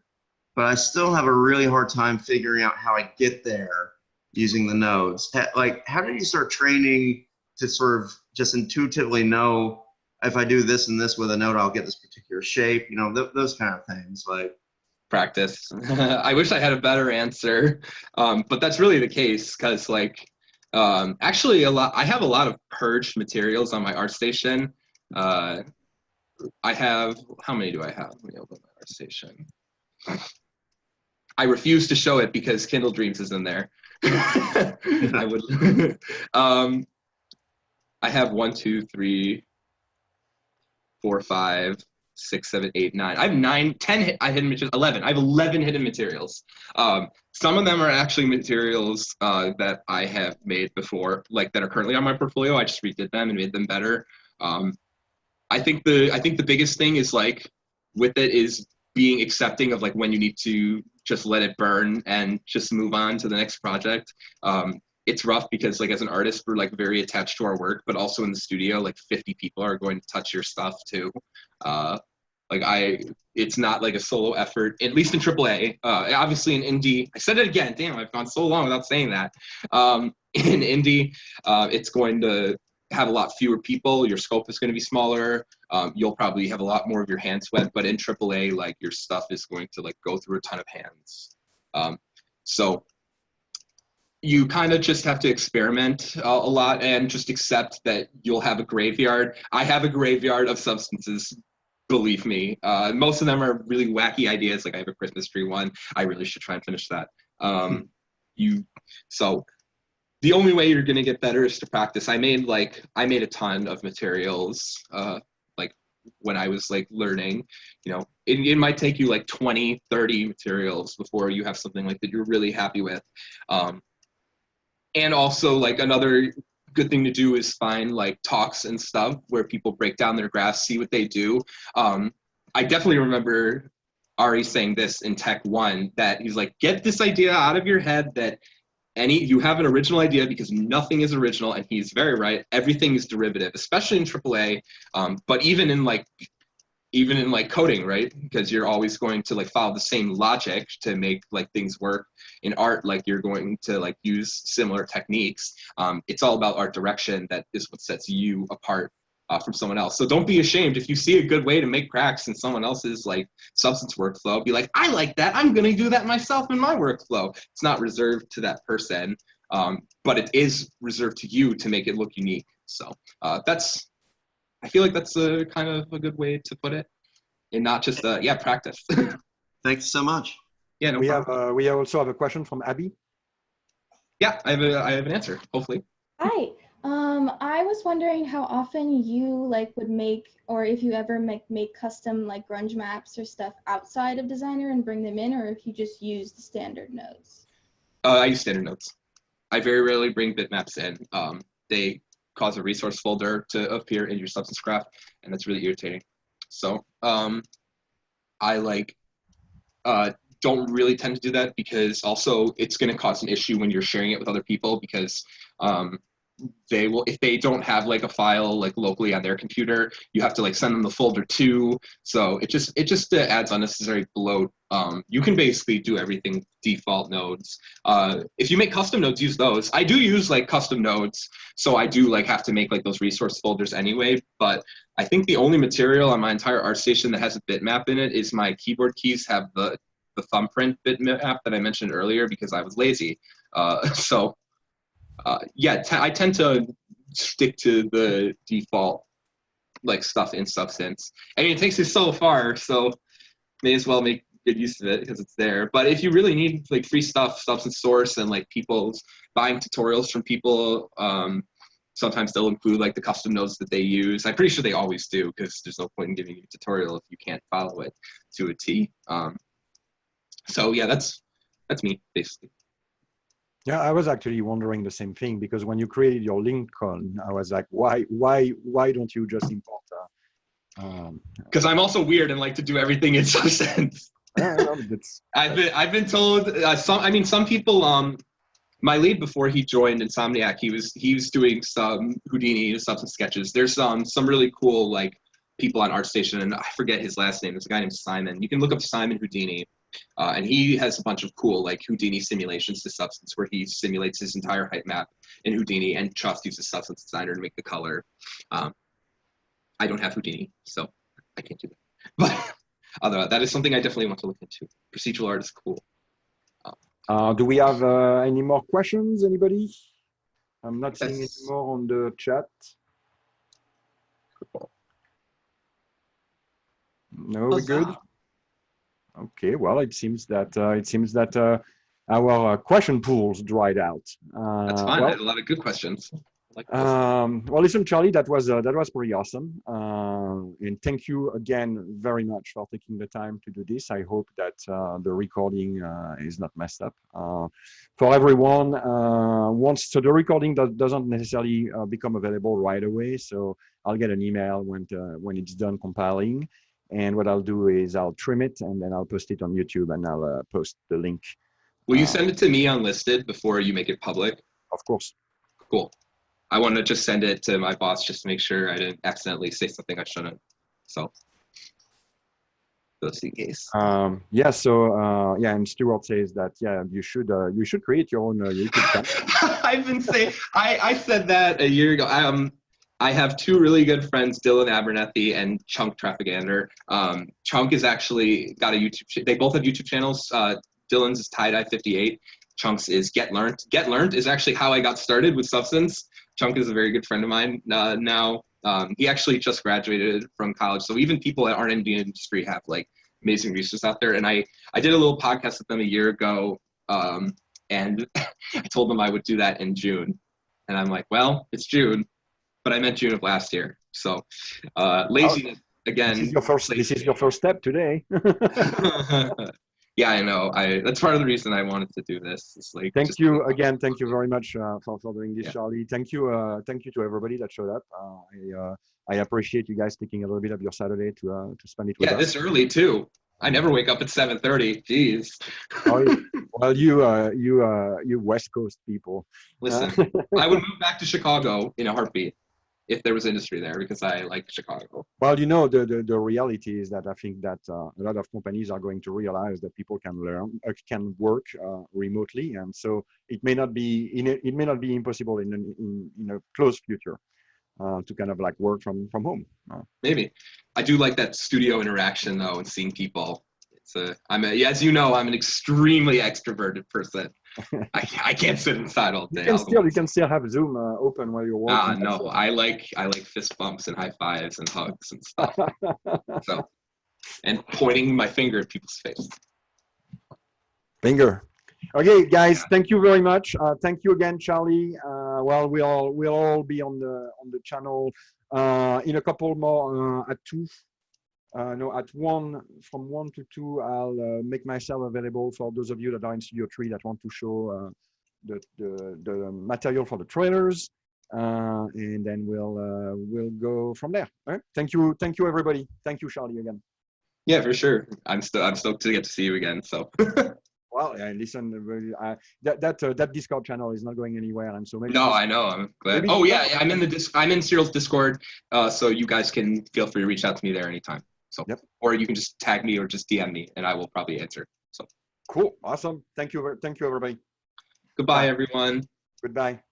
but I still have a really hard time figuring out how I get there using the nodes. Like, how did you start training to sort of just intuitively know if I do this and this with a node, I'll get this particular shape? You know, those kind of things. Like practice. I wish I had a better answer, but that's really the case because like. Actually, I have a lot of purged materials on my ArtStation. I have, how many do I have? Let me open my ArtStation. I refuse to show it because Kindle Dreams is in there. I would. I have 1, 2, 3, 4, 5, 6, 7, 8, 9. I have 9, 10 hidden materials, 11. I have 11 hidden materials. Some of them are actually materials that I have made before, like that are currently on my portfolio. I just redid them and made them better. I think the biggest thing is like with it is being accepting of like when you need to just let it burn and just move on to the next project. It's rough because like as an artist, we're like very attached to our work, but also in the studio, like 50 people are going to touch your stuff too. It's not like a solo effort, at least in AAA. Obviously in indie, I said it again, damn, I've gone so long without saying that. In indie, it's going to have a lot fewer people, your scope is going to be smaller, you'll probably have a lot more of your hands wet, but in AAA, like your stuff is going to like go through a ton of hands. So you kind of just have to experiment a lot and just accept that you'll have a graveyard. I have a graveyard of substances, believe me. Most of them are really wacky ideas. Like I have a Christmas tree one. I really should try and finish that. So the only way you're gonna get better is to practice. I made a ton of materials like when I was like learning, you know, it might take you like 20, 30 materials before you have something like that you're really happy with. And also like another good thing to do is find like talks and stuff where people break down their graphs, see what they do. I definitely remember Ari saying this in Tech 1, that he's like, get this idea out of your head that you have an original idea because nothing is original, and he's very right. Everything is derivative, especially in AAA, but even in coding, right? Because you're always going to like follow the same logic to make like things work. In art, like you're going to like use similar techniques. It's all about art direction. That is what sets you apart from someone else. So don't be ashamed if you see a good way to make cracks in someone else's like substance workflow. Be like, I like that. I'm going to do that myself in my workflow. It's not reserved to that person, but it is reserved to you to make it look unique. So I feel like that's a kind of a good way to put it, and not just practice. Thanks so much. Yeah, no problem. We also have a question from Abby. Yeah, I have an answer, hopefully. Hi. I was wondering how often you would make, or if you ever make custom like grunge maps or stuff outside of Designer and bring them in, or if you just use the standard nodes. I use standard nodes. I very rarely bring bitmaps in. They cause a resource folder to appear in your substance graph, and that's really irritating. So I don't really tend to do that because also it's going to cause an issue when you're sharing it with other people, because they will, if they don't have like a file like locally on their computer, you have to like send them the folder too. So it just adds unnecessary bloat. You can basically do everything default nodes. If you make custom nodes, use those. I do use like custom nodes, so I do like have to make like those resource folders anyway. But I think the only material on my entire ArtStation that has a bitmap in it is my keyboard keys have the thumbprint bitmap that I mentioned earlier because I was lazy. Yeah, I tend to stick to the default like stuff in Substance. I mean, it takes you so far, so may as well make good use of it because it's there. But if you really need like free stuff, Substance Source, and like people's buying tutorials from people, sometimes they'll include like the custom nodes that they use. I'm pretty sure they always do because there's no point in giving you a tutorial if you can't follow it to a T. So yeah, that's me basically. Yeah, I was actually wondering the same thing because when you created your Lincoln, I was like, why don't you just import? Because I'm also weird and like to do everything in Substance. I've been told some people. My lead before he joined Insomniac, he was doing some Houdini Substance sketches. There's some really cool like people on ArtStation, and I forget his last name. There's a guy named Simon. You can look up Simon Houdini. And he has a bunch of cool like Houdini simulations to Substance where he simulates his entire height map in Houdini and just uses Substance Designer to make the color. I don't have Houdini, so I can't do that. But although that is something I definitely want to look into. Procedural art is cool. Do we have any more questions, anybody? I'm not seeing any more on the chat. No, we're good. Okay, well, it seems that our question pools dried out. That's fine. I had a lot of good questions. Well, listen, Charlie, that was pretty awesome, and thank you again very much for taking the time to do this. I hope that the recording is not messed up. For everyone, so the recording doesn't necessarily become available right away. So I'll get an email when it's done compiling. And what I'll do is I'll trim it and then I'll post it on YouTube and I'll post the link. Will you send it to me unlisted before you make it public? Of course. Cool. I want to just send it to my boss just to make sure I didn't accidentally say something I shouldn't. So, just in case. Yeah. So yeah, and Stuart says that you should create your own YouTube channel. I've been saying I said that a year ago. I have two really good friends, Dylan Abernethy and Chunk Trafficander. Chunk is actually got a YouTube. They both have YouTube channels. Dylan's is Tie-Dye 58. Chunk's is Get Learned. Get Learned is actually how I got started with Substance. Chunk is a very good friend of mine now. He actually just graduated from college. So even people that aren't in the industry have like amazing resources out there. And I did a little podcast with them a year ago. And I told them I would do that in June. And I'm like, well, it's June. But I meant June of last year. So laziness again. This is your first step today. Yeah, I know. That's part of the reason I wanted to do this. It's like thank you again. Thank you very much for doing this, Charlie. Thank you to everybody that showed up. I appreciate you guys taking a little bit of your Saturday to spend it with us. Yeah, this early too. I never wake up at 7:30. Jeez. Well, you West Coast people. Listen, I would move back to Chicago in a heartbeat if there was industry there because I like Chicago. Well, the reality is that I think that a lot of companies are going to realize that people can work remotely, and so it may not be impossible in a close future to kind of like work from home. Maybe. I do like that studio interaction though, and seeing people. As you know, I'm an extremely extroverted person. I can't sit inside all day. You can still have Zoom open while you're working. No, I like fist bumps and high fives and hugs and stuff. So, and pointing my finger at people's face. Finger. Okay, guys, thank you very much. Thank you again, Charlie. Well, we'll all be on the channel in a couple more at 2. No, at 1, from 1 to 2, I'll make myself available for those of you that are in Studio 3 that want to show the material for the trailers, and then we'll go from there. All right? Thank you, everybody. Thank you, Charlie, again. Yeah, for sure. I'm stoked to get to see you again. So. Well, listen, that Discord channel is not going anywhere, and so maybe. No, I know. I'm glad. maybe Oh yeah, I'm in I'm in Cyril's Discord, so you guys can feel free to reach out to me there anytime. So, Yep. or you can just tag me or just DM me, and I will probably answer. So, Cool, awesome. Thank you, everybody. goodbye, Bye. everyone. Goodbye.